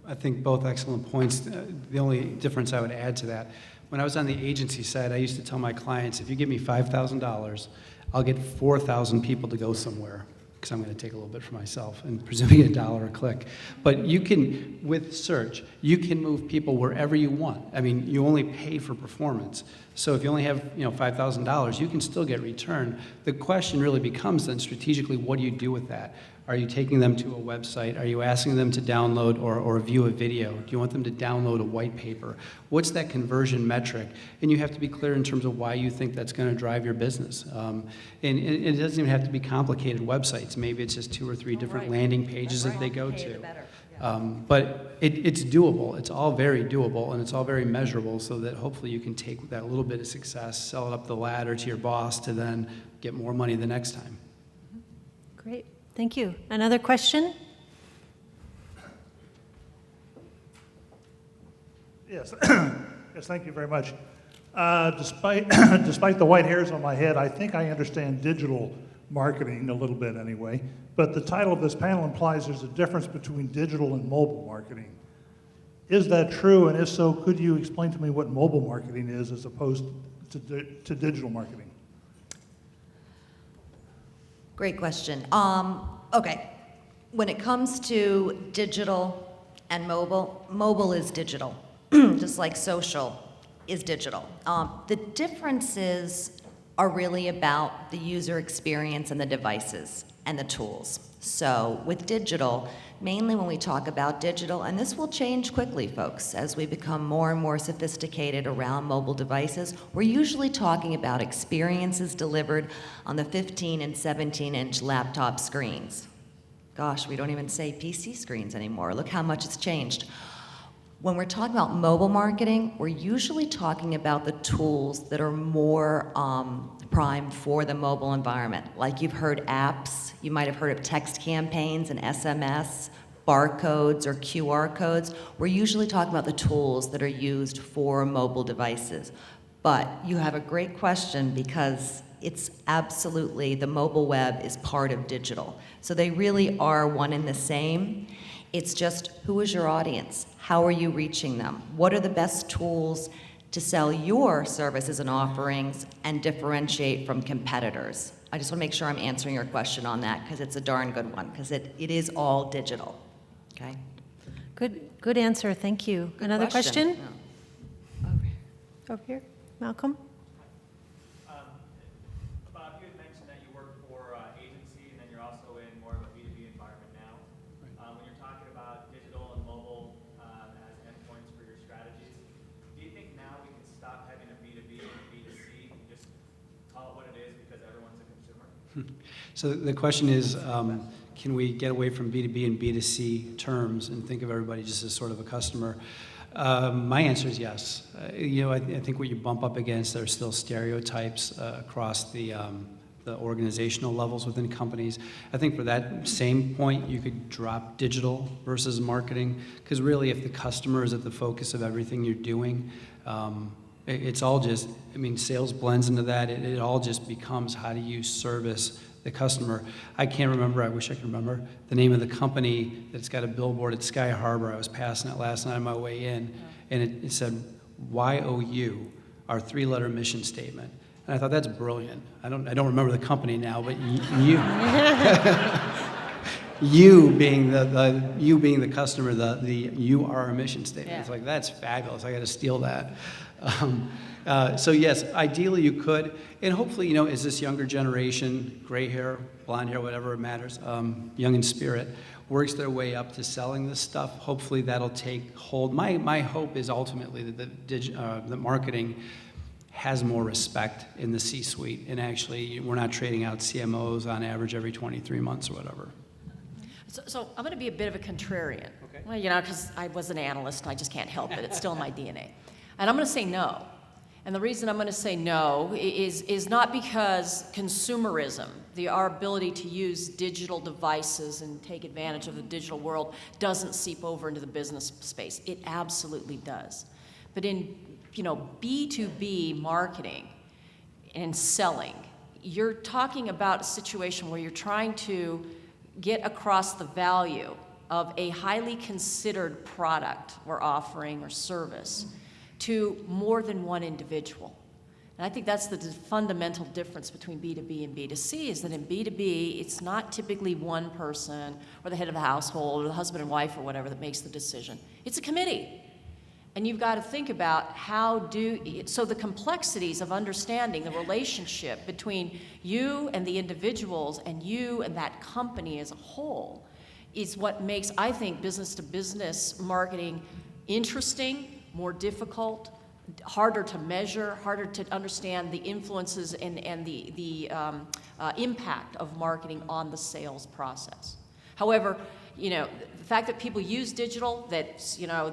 I think both excellent points. The only difference I would add to that, when I was on the agency side, I used to tell my clients, if you give me $5,000, I'll get 4,000 people to go somewhere, because I'm going to take a little bit for myself, and presuming $1 a click. But you can, with search, you can move people wherever you want. I mean, you only pay for performance. So if you only have, $5,000, you can still get return. The question really becomes then strategically, what do you do with that? Are you taking them to a website? Are you asking them to download or view a video? Do you want them to download a white paper? What's that conversion metric? And you have to be clear in terms of why you think that's going to drive your business. And it doesn't even have to be complicated websites. Maybe it's just 2 or 3 different landing pages that they go to. But it's doable. It's all very doable, and it's all very measurable, so that hopefully you can take that little bit of success, sell it up the ladder to your boss to then get more money the next time. Great. Thank you. Another question? Yes. Yes, thank you very much. Despite the white hairs on my head, I think I understand digital marketing a little bit anyway, but the title of this panel implies there's a difference between digital and mobile marketing. Is that true? And if so, could you explain to me what mobile marketing is as opposed to digital marketing? Great question. Okay, when it comes to digital and mobile is digital, just like social is digital. The differences are really about the user experience and the devices and the tools. So with digital, mainly when we talk about digital, and this will change quickly, folks, as we become more and more sophisticated around mobile devices, we're usually talking about experiences delivered on the 15 and 17-inch laptop screens. Gosh, we don't even say PC screens anymore. Look how much it's changed. When we're talking about mobile marketing, we're usually talking about the tools that are more prime for the mobile environment. Like you've heard apps, you might have heard of text campaigns and SMS, barcodes or QR codes. We're usually talking about the tools that are used for mobile devices. But you have a great question because it's absolutely, the mobile web is part of digital. So they really are one and the same. It's just, who is your audience? How are you reaching them? What are the best tools to sell your services and offerings and differentiate from competitors? I just want to make sure I'm answering your question on that because it's a darn good one, because it is all digital. Okay? Good answer, thank you. Good Another question? No. Over here, Malcolm? Bob, you had mentioned that you work for agency and then you're also in more of a B2B environment now. When you're talking about digital and mobile as endpoints for your strategies, do you think now we can stop having a B2B and a B2C and just call it what it is because everyone's a consumer? So the question is, can we get away from B2B and B2C terms and think of everybody just as sort of a customer? My answer is yes. I think what you bump up against are still stereotypes across the organizational levels within companies. I think for that same point, you could drop digital versus marketing, because really if the customer is at the focus of everything you're doing, it's all just, sales blends into that. It all just becomes how do you service the customer. I can't remember, I wish I could remember, the name of the company that's got a billboard at Sky Harbor. I was passing it last night on my way in, and it said, YOU, our three-letter mission statement. And I thought, that's brilliant. I don't remember the company now, but you, you being the customer, the you are our mission statement. Yeah. It's like, that's fabulous. I got to steal that. So yes, ideally you could, and hopefully, as this younger generation, gray hair, blonde hair, whatever it matters, young in spirit, works their way up to selling this stuff, hopefully that'll take hold. My hope is ultimately that the marketing has more respect in the C-suite, and actually we're not trading out CMOs on average every 23 months or whatever. So I'm going to be a bit of a contrarian. Okay. Well, because I was an analyst and I just can't help it. It's still in my DNA. And I'm going to say no. And the reason I'm going to say no is not because consumerism, our ability to use digital devices and take advantage of the digital world, doesn't seep over into the business space. It absolutely does. But in B2B marketing and selling, you're talking about a situation where you're trying to get across the value of a highly considered product or offering or service to more than one individual. And I think that's the fundamental difference between B2B and B2C, is that in B2B, it's not typically one person or the head of the household or the husband and wife or whatever that makes the decision. It's a committee. And you've got to think about so the complexities of understanding the relationship between you and the individuals and you and that company as a whole is what makes, I think, business-to-business marketing interesting, more difficult, harder to measure, harder to understand the influences and the impact of marketing on the sales process. However, the fact that people use digital, that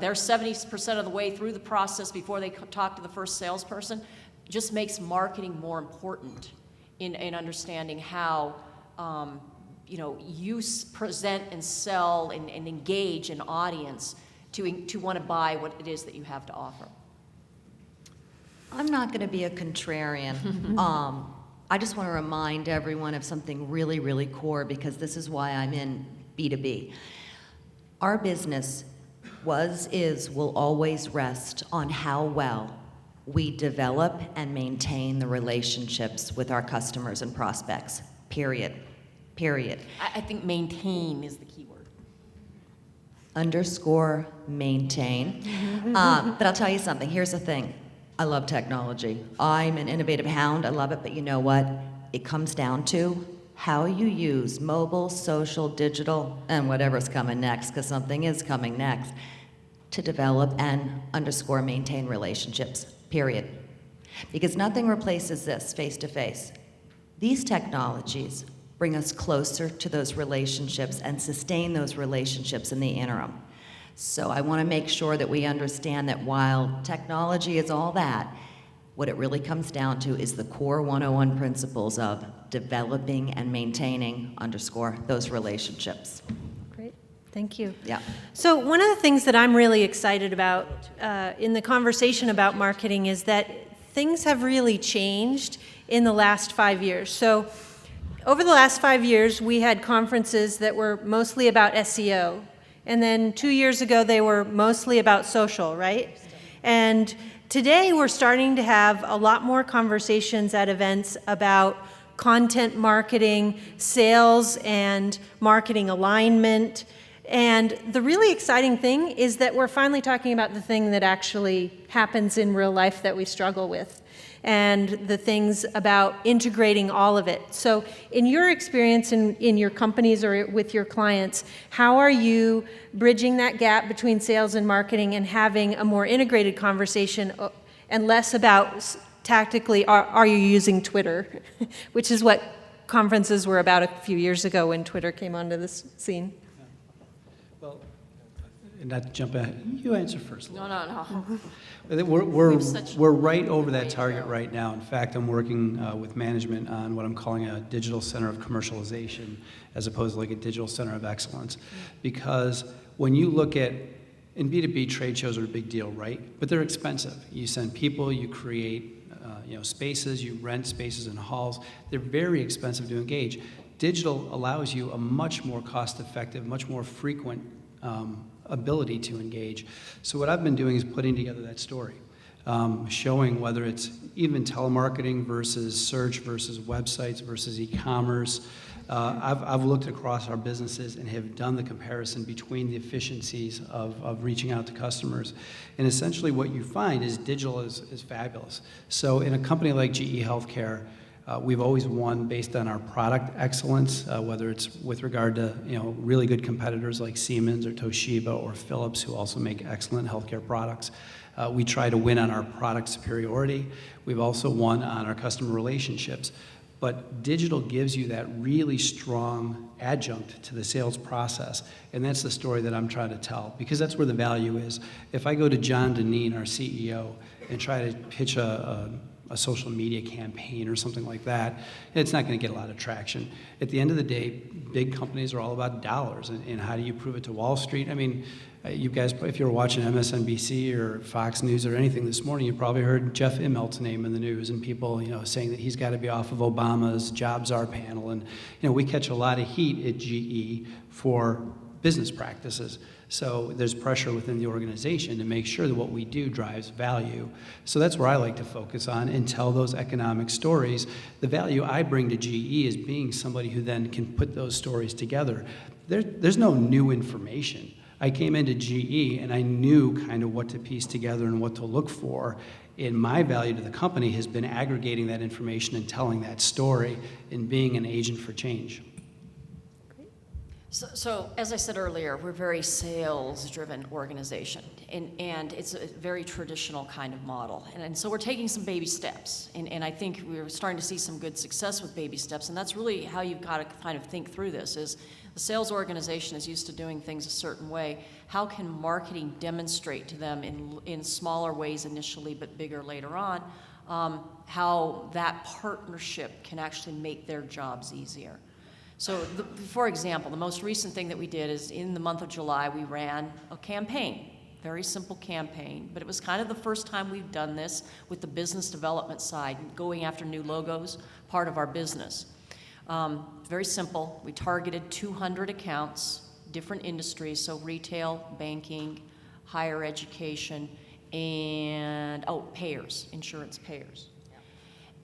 they're 70% of the way through the process before they talk to the first salesperson, just makes marketing more important in understanding how you present and sell and engage an audience to want to buy what it is that you have to offer. I'm not going to be a contrarian. I just want to remind everyone of something really, really core, because this is why I'm in B2B. Our business will always rest on how well we develop and maintain the relationships with our customers and prospects, period. I think maintain is the key word. _ maintain. But I'll tell you something. Here's the thing. I love technology. I'm an innovative hound. I love it. But you know what? It comes down to how you use mobile, social, digital, and whatever's coming next, because something is coming next, to develop and _ maintain relationships, period. Because nothing replaces this face-to-face. These technologies bring us closer to those relationships and sustain those relationships in the interim. So I want to make sure that we understand that while technology is all that, What it really comes down to is the core 101 principles of developing and maintaining _ those relationships. Great, thank you. Yeah. So one of the things that I'm really excited about in the conversation about marketing is that things have really changed in the last 5 years. So over the last 5 years, we had conferences that were mostly about SEO. And then 2 years ago, they were mostly about social, right? And today, we're starting to have a lot more conversations at events about content marketing, sales and marketing alignment. And the really exciting thing is that we're finally talking about the thing that actually happens in real life that we struggle with, and the things about integrating all of it. So in your experience in your companies or with your clients, how are you bridging that gap between sales and marketing and having a more integrated conversation and less about tactically, are you using Twitter, which is what conferences were about a few years ago when Twitter came onto the scene? Well, not to jump in, you answer first. No, no, no. We're right over that target right now. In fact, I'm working with management on what I'm calling a digital center of commercialization, as opposed to like a digital center of excellence. Because when you look at, in B2B, trade shows are a big deal, right? But they're expensive. You send people, you create spaces, you rent spaces in halls. They're very expensive to engage. Digital allows you a much more cost-effective, much more frequent ability to engage. So what I've been doing is putting together that story, showing whether it's even telemarketing versus search versus websites versus e-commerce. I've looked across our businesses and have done the comparison between the efficiencies of reaching out to customers. And essentially what you find is digital is fabulous. So in a company like GE Healthcare, we've always won based on our product excellence, whether it's with regard to really good competitors like Siemens or Toshiba or Philips, who also make excellent healthcare products. We try to win on our product superiority. We've also won on our customer relationships. But digital gives you that really strong adjunct to the sales process. And that's the story that I'm trying to tell, because that's where the value is. If I go to John Deneen, our CEO, and try to pitch a social media campaign or something like that, it's not going to get a lot of traction. At the end of the day, big companies are all about dollars, and how do you prove it to Wall Street? I mean, you guys, if you were watching MSNBC or Fox News or anything this morning, you probably heard Jeff Immelt's name in the news, and people, saying that he's got to be off of Obama's Jobs Are panel. And, we catch a lot of heat at GE for business practices. So there's pressure within the organization to make sure that what we do drives value. So that's where I like to focus on and tell those economic stories. The value I bring to GE is being somebody who then can put those stories together. There's no new information. I came into GE and I knew kind of what to piece together and what to look for. And my value to the company has been aggregating that information and telling that story and being an agent for change. So as I said earlier, we're a very sales-driven organization, and it's a very traditional kind of model. And so we're taking some baby steps, and I think we're starting to see some good success with baby steps, and that's really how you've got to kind of think through this, is the sales organization is used to doing things a certain way. How can marketing demonstrate to them in smaller ways initially, but bigger later on, how that partnership can actually make their jobs easier? So, for example, the most recent thing that we did is in the month of July, we ran a campaign, very simple campaign, but it was kind of the first time we've done this with the business development side, going after new logos, part of our business. Very simple. We targeted 200 accounts, different industries, so retail, banking, higher education, and, payers, insurance payers.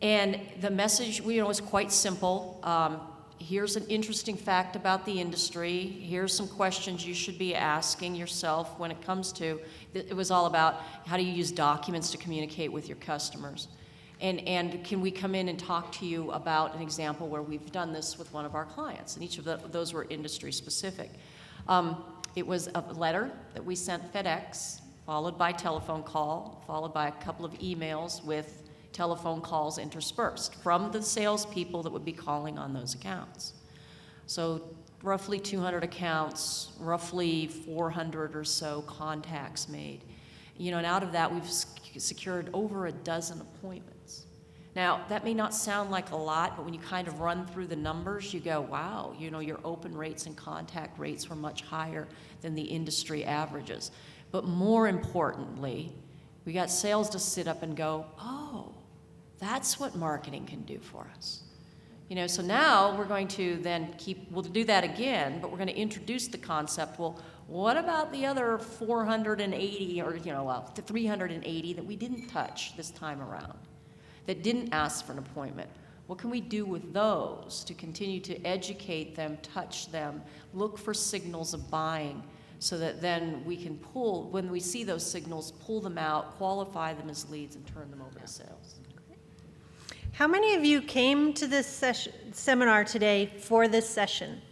And the message, was quite simple. Here's an interesting fact about the industry. Here's some questions you should be asking yourself when it comes to, it was all about how do you use documents to communicate with your customers. And can we come in and talk to you about an example where we've done this with one of our clients? And each of those were industry specific. It was a letter that we sent FedEx, followed by telephone call, followed by a couple of emails with telephone calls interspersed from the salespeople that would be calling on those accounts. So roughly 200 accounts, roughly 400 or so contacts made. and out of that, we've secured over a dozen appointments. Now, that may not sound like a lot, but when you kind of run through the numbers, you go, wow, your open rates and contact rates were much higher than the industry averages. But more importantly, we got sales to sit up and go, oh, that's what marketing can do for us. So now we're going to then we'll do that again, but we're going to introduce the concept, well, what about the other 480 or, 380 that we didn't touch this time around, that didn't ask for an appointment? What can we do with those to continue to educate them, touch them, look for signals of buying, so that then we can pull, when we see those signals, pull them out, qualify them as leads, and turn them over to sales. How many of you came to this seminar today for this session?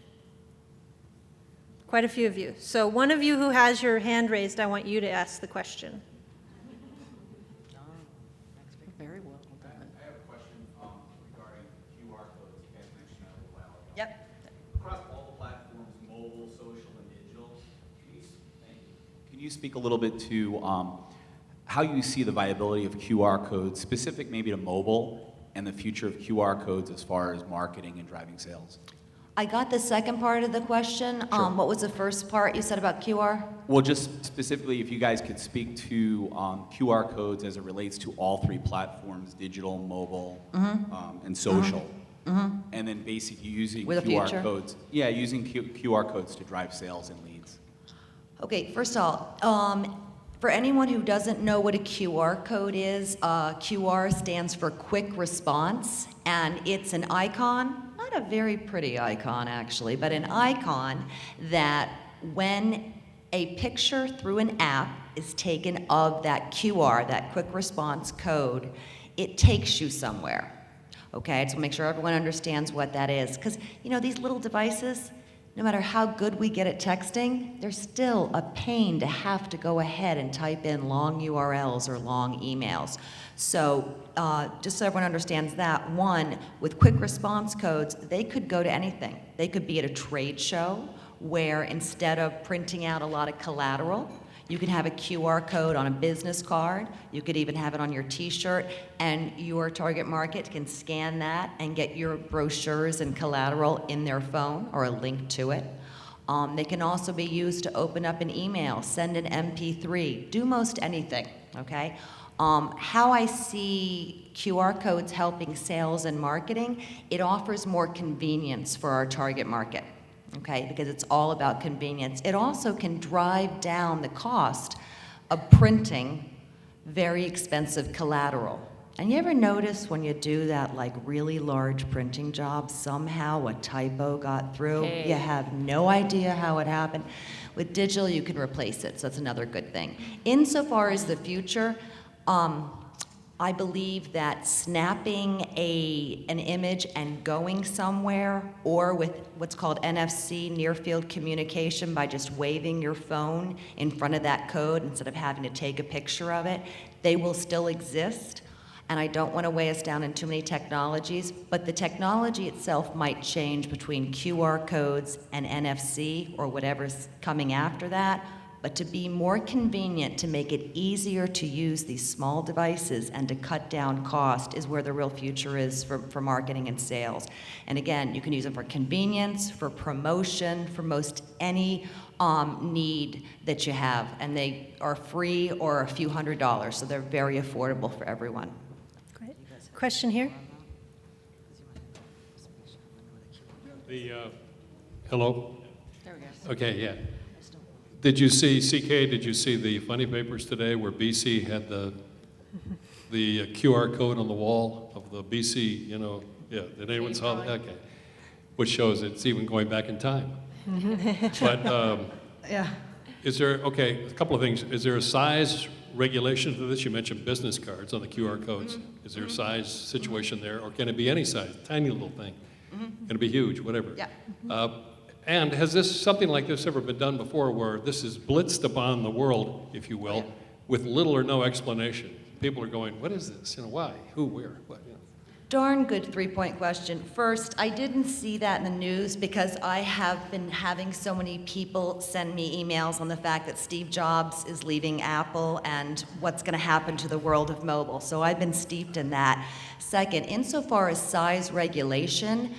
Quite a few of you. So one of you who has your hand raised, I want you to ask the question. Very well done. I have a question regarding QR codes. You guys mentioned that a little while ago. Yep. Across all the platforms, mobile, social, and digital, can you speak a little bit to how you see the viability of QR codes, specific maybe to mobile, and the future of QR codes as far as marketing and driving sales? I got the second part of the question. Sure. What was the first part you said about QR? Well, just specifically, if you guys could speak to QR codes as it relates to all three platforms, digital, mobile, and social. And then basically using With a QR future? codes. Yeah, using QR codes to drive sales and leads. Okay, first of all, for anyone who doesn't know what a QR code is, QR stands for Quick Response, and it's an icon, not a very pretty icon actually, but an icon that when a picture through an app is taken of that QR, that Quick Response code, it takes you somewhere. Okay, so make sure everyone understands what that is, because these little devices, no matter how good we get at texting, there's still a pain to have to go ahead and type in long URLs or long emails. So just so everyone understands that, one, with quick response codes, they could go to anything. They could be at a trade show where instead of printing out a lot of collateral, you could have a QR code on a business card. You could even have it on your t-shirt, and your target market can scan that and get your brochures and collateral in their phone or a link to it. They can also be used to open up an email, send an MP3, do most anything, okay? How I see QR codes helping sales and marketing, it offers more convenience for our target market. Okay, because it's all about convenience. It also can drive down the cost of printing very expensive collateral. And you ever notice when you do that really large printing job, somehow a typo got through? Hey. You have no idea how it happened. With digital, you can replace it, so that's another good thing. Insofar as the future, I believe that snapping an image and going somewhere, or with what's called NFC, near field communication, by just waving your phone in front of that code instead of having to take a picture of it, they will still exist. And I don't want to weigh us down in too many technologies, but the technology itself might change between QR codes and NFC or whatever's coming after that. But to be more convenient, to make it easier to use these small devices and to cut down cost is where the real future is for marketing and sales. And again, you can use them for convenience, for promotion, for most any need that you have. And they are free or a few $100s, so they're very affordable for everyone. Great. Question here? Hello? There we go. Okay, yeah. Did you see the funny papers today where BC had the QR code on the wall of the BC, yeah, did anyone saw that? Okay. Which shows it's even going back in time. But Yeah. a couple of things. Is there a size regulation for this? You mentioned business cards on the QR codes. Is there a size situation there, or can it be any size, tiny little thing? Can it be huge, whatever? Yeah. And has something like this ever been done before, where this is blitzed upon the world, if you will, with little or no explanation? People are going, what is this? Why? Who? Where? What? Darn good three-point question. First, I didn't see that in the news because I have been having so many people send me emails on the fact that Steve Jobs is leaving Apple and what's going to happen to the world of mobile. So I've been steeped in that. Second, insofar as size regulation,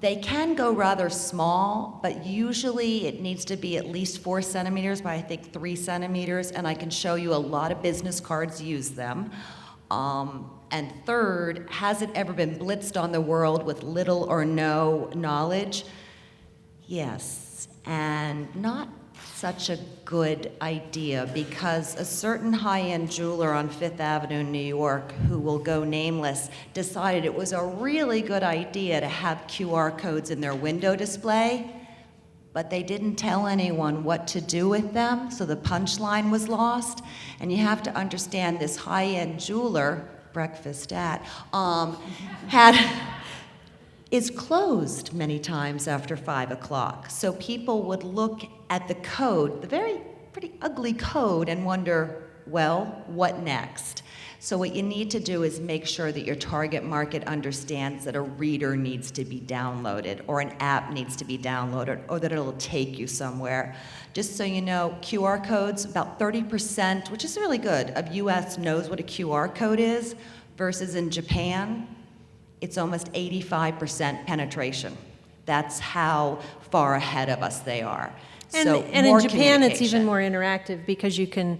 they can go rather small, but usually it needs to be at least 4 centimeters by I think 3 centimeters, and I can show you a lot of business cards use them. And third, has it ever been blitzed on the world with little or no knowledge? Yes, and not such a good idea because a certain high-end jeweler on Fifth Avenue in New York, who will go nameless, decided it was a really good idea to have QR codes in their window display, but they didn't tell anyone what to do with them, so the punchline was lost. And you have to understand this high-end jeweler, breakfast at, is closed many times after 5 o'clock. So people would look at the code, the very pretty ugly code, and wonder, well, what next? So what you need to do is make sure that your target market understands that a reader needs to be downloaded, or an app needs to be downloaded, or that it'll take you somewhere. Just so you know, QR codes, about 30%, which is really good, of US knows what a QR code is, versus in Japan, it's almost 85% penetration. That's how far ahead of us they are. So And more in Japan, it's even communication. more interactive because you can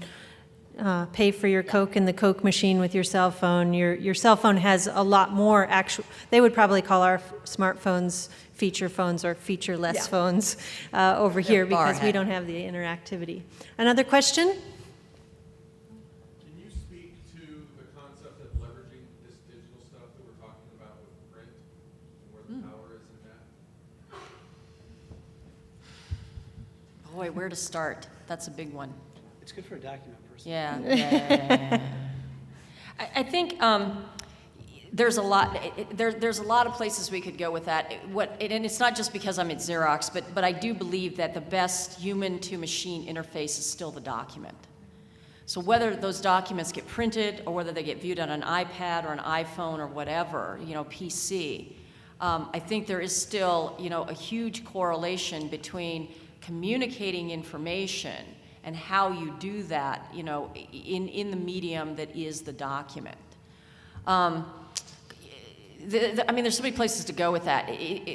pay for your Coke in the Coke machine with your cell phone. Your cell phone has a lot more actual, they would probably call our smartphones feature phones or feature-less Yeah. phones over They're here far because we ahead. don't have the interactivity. Another question? Can you speak to the concept of leveraging this digital stuff that we're talking about with print and where the power is in that? Boy, where to start? That's a big one. It's good for a document person. Yeah. I think there's a lot. There's a lot of places we could go with that. And it's not just because I'm at Xerox, but I do believe that the best human-to-machine interface is still the document. So whether those documents get printed or whether they get viewed on an iPad or an iPhone or whatever, PC, I think there is still, a huge correlation between communicating information and how you do that, in the medium that is the document. There's so many places to go with that.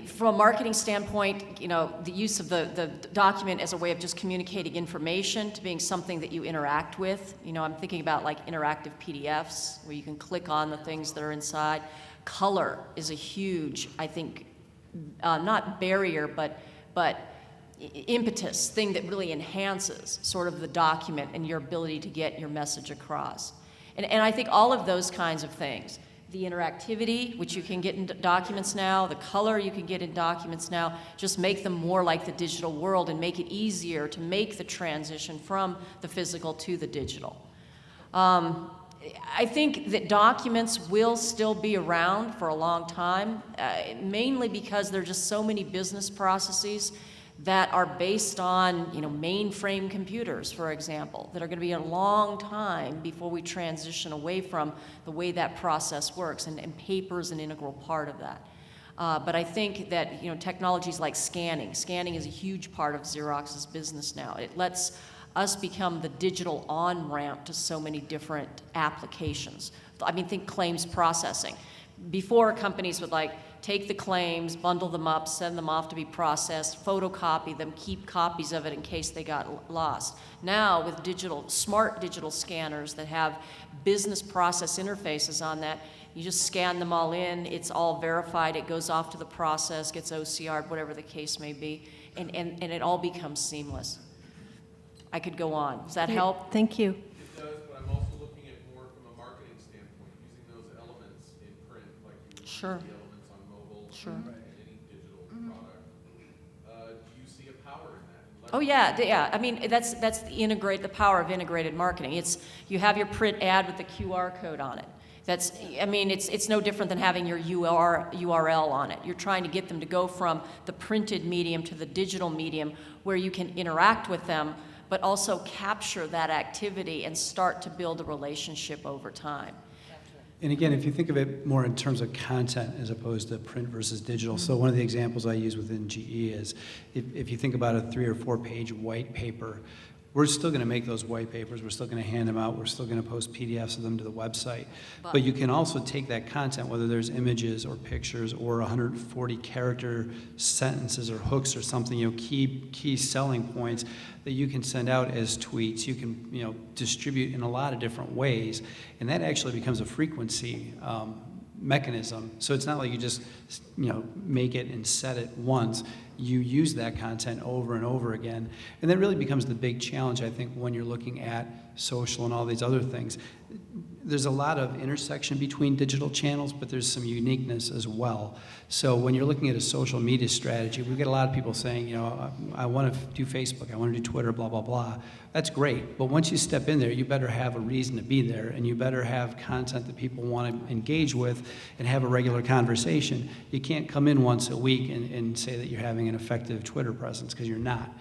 From a marketing standpoint, the use of the document as a way of just communicating information to being something that you interact with. I'm thinking about like interactive PDFs where you can click on the things that are inside. Color is a huge, I think, not barrier, but impetus, thing that really enhances sort of the document and your ability to get your message across. And I think all of those kinds of things, the interactivity, which you can get in documents now, the color you can get in documents now, just make them more like the digital world and make it easier to make the transition from the physical to the digital. I think that documents will still be around for a long time, mainly because there are just so many business processes that are based on, mainframe computers, for example, that are going to be a long time before we transition away from the way that process works, and paper is an integral part of that. But I think that, technologies like scanning is a huge part of Xerox's business now. It lets us become the digital on-ramp to so many different applications. Think claims processing. Before, companies would take the claims, bundle them up, send them off to be processed, photocopy them, keep copies of it in case they got lost. Now, with smart digital scanners that have business process interfaces on that, you just scan them all in, it's all verified, it goes off to the process, gets OCR'd, whatever the case may be, and it all becomes seamless. I could go on. Does that help? Thank you. It does, but I'm also looking at more from a marketing standpoint, using those elements in print, like you would use Sure. the elements on mobile Sure. and any digital product. Do you see a power in that? Oh yeah. That's the power of integrated marketing. You have your print ad with the QR code on it. It's no different than having your URL on it. You're trying to get them to go from the printed medium to the digital medium where you can interact with them, but also capture that activity and start to build a relationship over time. And again, if you think of it more in terms of content as opposed to print versus digital, so one of the examples I use within GE is if you think about a 3 or 4 page white paper, we're still going to make those white papers, we're still going to hand them out, we're still going to post PDFs of them to the website. But you can also take that content, whether there's images or pictures or 140 character sentences or hooks or something, key selling points that you can send out as tweets, you can distribute in a lot of different ways, and that actually becomes a frequency mechanism. So it's not like you just make it and set it once. You use that content over and over again. And that really becomes the big challenge, I think, when you're looking at social and all these other things. There's a lot of intersection between digital channels, but there's some uniqueness as well. So when you're looking at a social media strategy, we get a lot of people saying, I want to do Facebook, I want to do Twitter, blah, blah, blah. That's great, but once you step in there, you better have a reason to be there, and you better have content that people want to engage with and have a regular conversation. You can't come in once a week and say that you're having an effective Twitter presence, because you're not.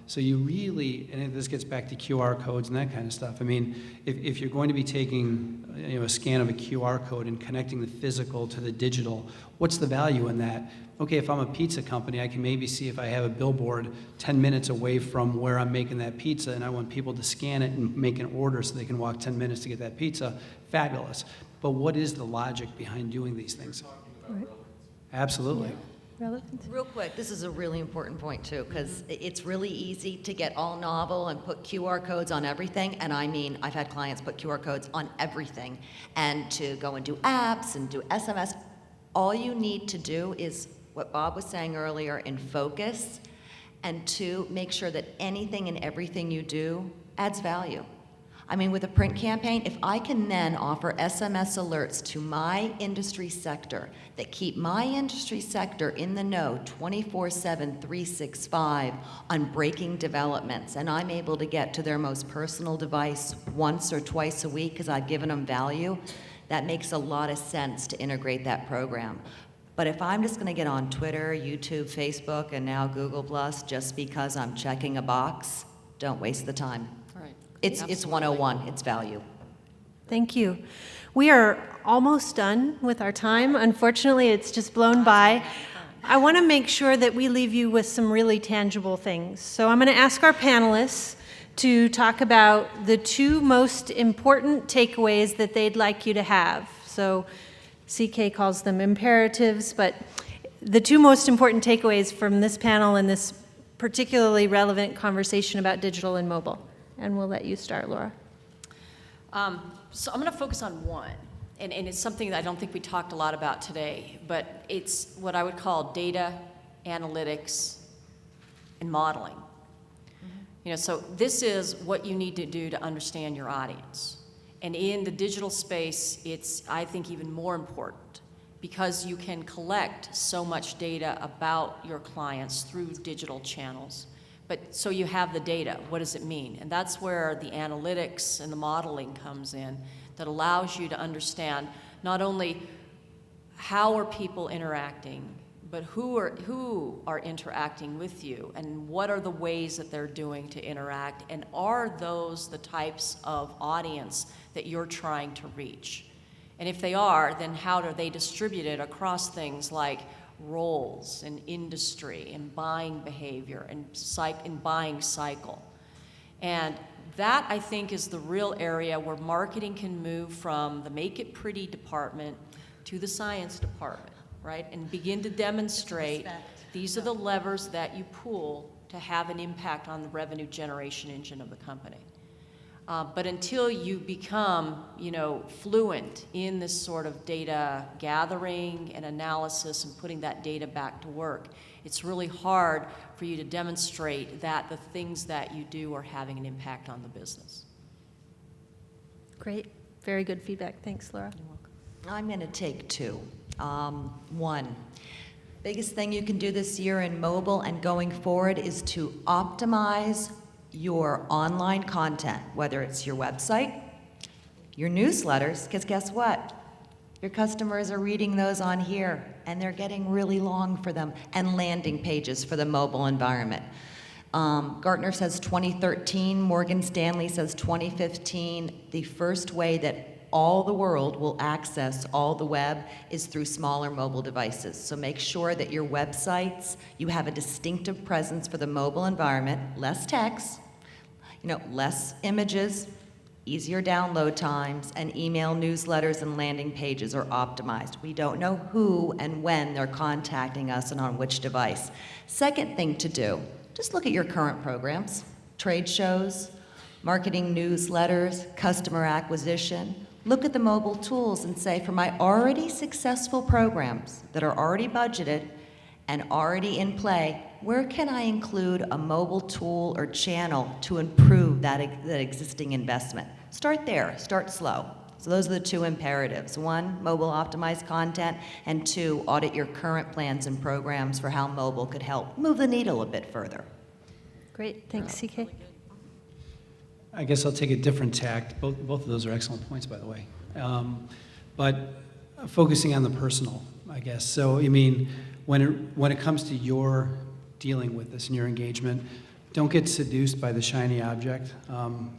So you really, and this gets back to QR codes and that kind of stuff. I mean, if you're going to be taking a scan of a QR code and connecting the physical to the digital, what's the value in that? Okay, if I'm a pizza company, I can maybe see if I have a billboard 10 minutes away from where I'm making that pizza, and I want people to scan it and make an order so they can walk 10 minutes to get that pizza. Fabulous. But what is the logic behind doing these things? Right. Absolutely. Relevant. Real quick, this is a really important point too, because it's really easy to get all novel and put QR codes on everything. And I mean, I've had clients put QR codes on everything, and to go and do apps and do SMS. All you need to do is what Bob was saying earlier, in focus, and to make sure that anything and everything you do adds value. I mean, with a print campaign, if I can then offer SMS alerts to my industry sector that keep my industry sector in the know 24/7, 365 on breaking developments, and I'm able to get to their most personal device once or twice a week because I've given them value, that makes a lot of sense to integrate that program. But if I'm just going to get on Twitter, YouTube, Facebook, and now Google Plus just because I'm checking a box, don't waste the time. Right. It's Absolutely. 101, it's value. Thank you. We are almost done with our time. Unfortunately, it's just blown by. I want to make sure that we leave you with some really tangible things. So I'm going to ask our panelists to talk about the 2 most important takeaways that they'd like you to have. So CK calls them imperatives, but the 2 most important takeaways from this panel and this particularly relevant conversation about digital and mobile. And we'll let you start, Laura. So I'm going to focus on one, and it's something that I don't think we talked a lot about today, but it's what I would call data, analytics, and modeling. So this is what you need to do to understand your audience. And in the digital space, it's, I think, even more important because you can collect so much data about your clients through digital channels. But so you have the data, what does it mean? And that's where the analytics and the modeling comes in that allows you to understand not only how are people interacting, but who are interacting with you and what are the ways that they're doing to interact, and are those the types of audience that you're trying to reach? And if they are, then how are they distributed across things like roles and industry and buying behavior and buying cycle? And that, I think, is the real area where marketing can move from the make it pretty department to the science department, right? And begin to demonstrate these are the levers that you pull to have an impact on the revenue generation engine of the company. But until you become, fluent in this sort of data gathering and analysis and putting that data back to work, it's really hard for you to demonstrate that the things that you do are having an impact on the business. Great. Very good feedback. Thanks, Laura. You're welcome. I'm going to take 2. 1, biggest thing you can do this year in mobile and going forward is to optimize your online content, whether it's your website, your newsletters, because guess what? Your customers are reading those on here, and they're getting really long for them, and landing pages for the mobile environment. Gartner says 2013, Morgan Stanley says 2015. The first way that all the world will access all the web is through smaller mobile devices. So make sure that your websites, you have a distinctive presence for the mobile environment, less text, less images, easier download times, and email newsletters and landing pages are optimized. We don't know who and when they're contacting us and on which device. Second thing to do, just look at your current programs, trade shows, marketing newsletters, customer acquisition. Look at the mobile tools and say, for my already successful programs that are already budgeted and already in play, where can I include a mobile tool or channel to improve that existing investment? Start there, start slow. So those are the two imperatives. One, mobile optimized content, and two, audit your current plans and programs for how mobile could help move the needle a bit further. Great, thanks, CK. I guess I'll take a different tact. Both of those are excellent points, by the way. But focusing on the personal, I guess. So, I mean, when it comes to your dealing with this and your engagement, don't get seduced by the shiny object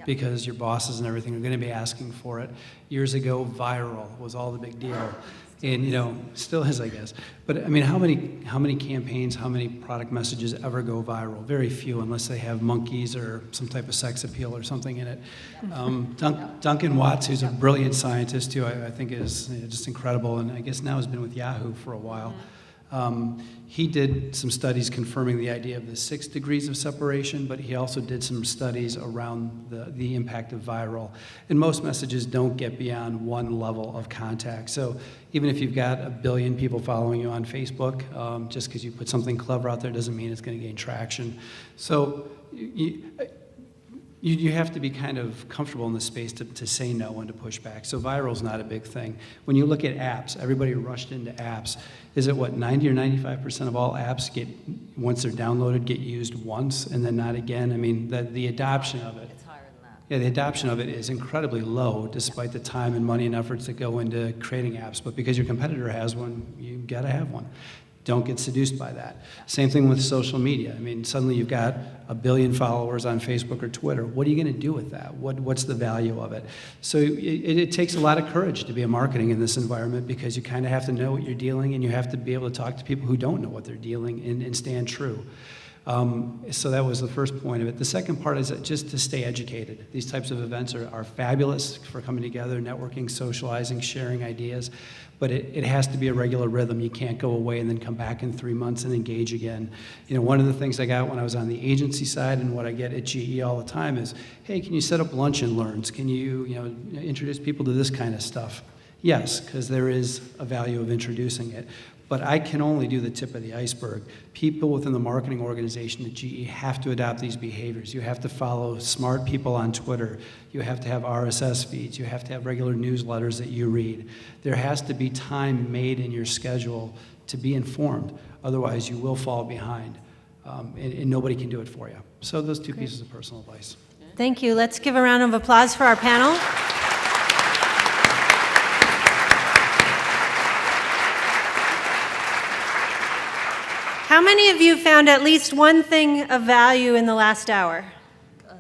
because your bosses and everything are going to be asking for it. Years ago, viral was all the big deal. And, still is, I guess. But, I mean, how many campaigns, how many product messages ever go viral? Very few, unless they have monkeys or some type of sex appeal or something in it. Duncan Watts, who's a brilliant scientist, who I think is just incredible, and I guess now has been with Yahoo for a while. He did some studies confirming the idea of the 6 degrees of separation, but he also did some studies around the impact of viral. And most messages don't get beyond one level of contact. So even if you've got 1 billion people following you on Facebook, just because you put something clever out there doesn't mean it's going to gain traction. So you have to be kind of comfortable in the space to say no and to push back. So viral's not a big thing. When you look at apps, everybody rushed into apps. Is it 90 or 95% of all apps once they're downloaded, get used once and then not again? I mean, the adoption of it. It's higher than that. Yeah, the adoption of it is incredibly low despite the time and money and efforts that go into creating apps. But because your competitor has one, you've got to have one. Don't get seduced by that. Same thing with social media. I mean, suddenly you've got 1 billion followers on Facebook or Twitter. What are you going to do with that? What's the value of it? So it takes a lot of courage to be a marketing in this environment because you kind of have to know what you're dealing and you have to be able to talk to people who don't know what they're dealing and stand true. So that was the first point of it. The second part is just to stay educated. These types of events are fabulous for coming together, networking, socializing, sharing ideas, but it has to be a regular rhythm. You can't go away and then come back in 3 months and engage again. One of the things I got when I was on the agency side and what I get at GE all the time is, hey, can you set up lunch and learns? Can you, introduce people to this kind of stuff? Yes, because there is a value of introducing it. But I can only do the tip of the iceberg. People within the marketing organization at GE have to adopt these behaviors. You have to follow smart people on Twitter. You have to have RSS feeds. You have to have regular newsletters that you read. There has to be time made in your schedule to be informed. Otherwise, you will fall behind, and nobody can do it for you. So those two pieces of personal advice. Thank you. Let's give a round of applause for our panel. How many of you found at least one thing of value in the last hour? Good.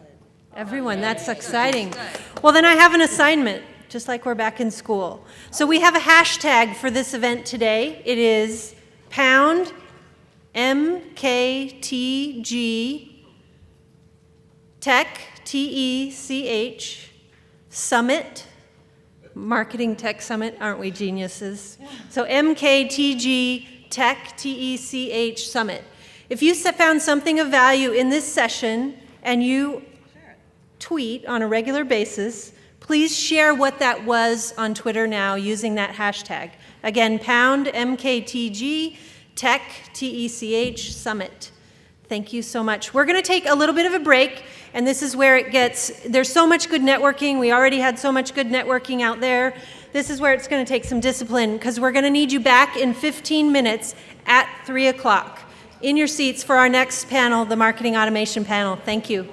Everyone, that's exciting. Well, then I have an assignment, just like we're back in school. So we have a hashtag for this event today. It is pound MKTG Tech, TECH, Summit, Marketing Tech Summit, aren't we geniuses? So MKTG Tech, TECH Summit. If you found something of value in this session and you tweet on a regular basis, please share what that was on Twitter now using that hashtag. Again, pound MKTG Tech, TECH Summit. Thank you so much. We're going to take a little bit of a break, and this is where there's so much good networking. We already had so much good networking out there. This is where it's going to take some discipline because we're going to need you back in 15 minutes at 3 o'clock in your seats for our next panel, the Marketing Automation panel. Thank you.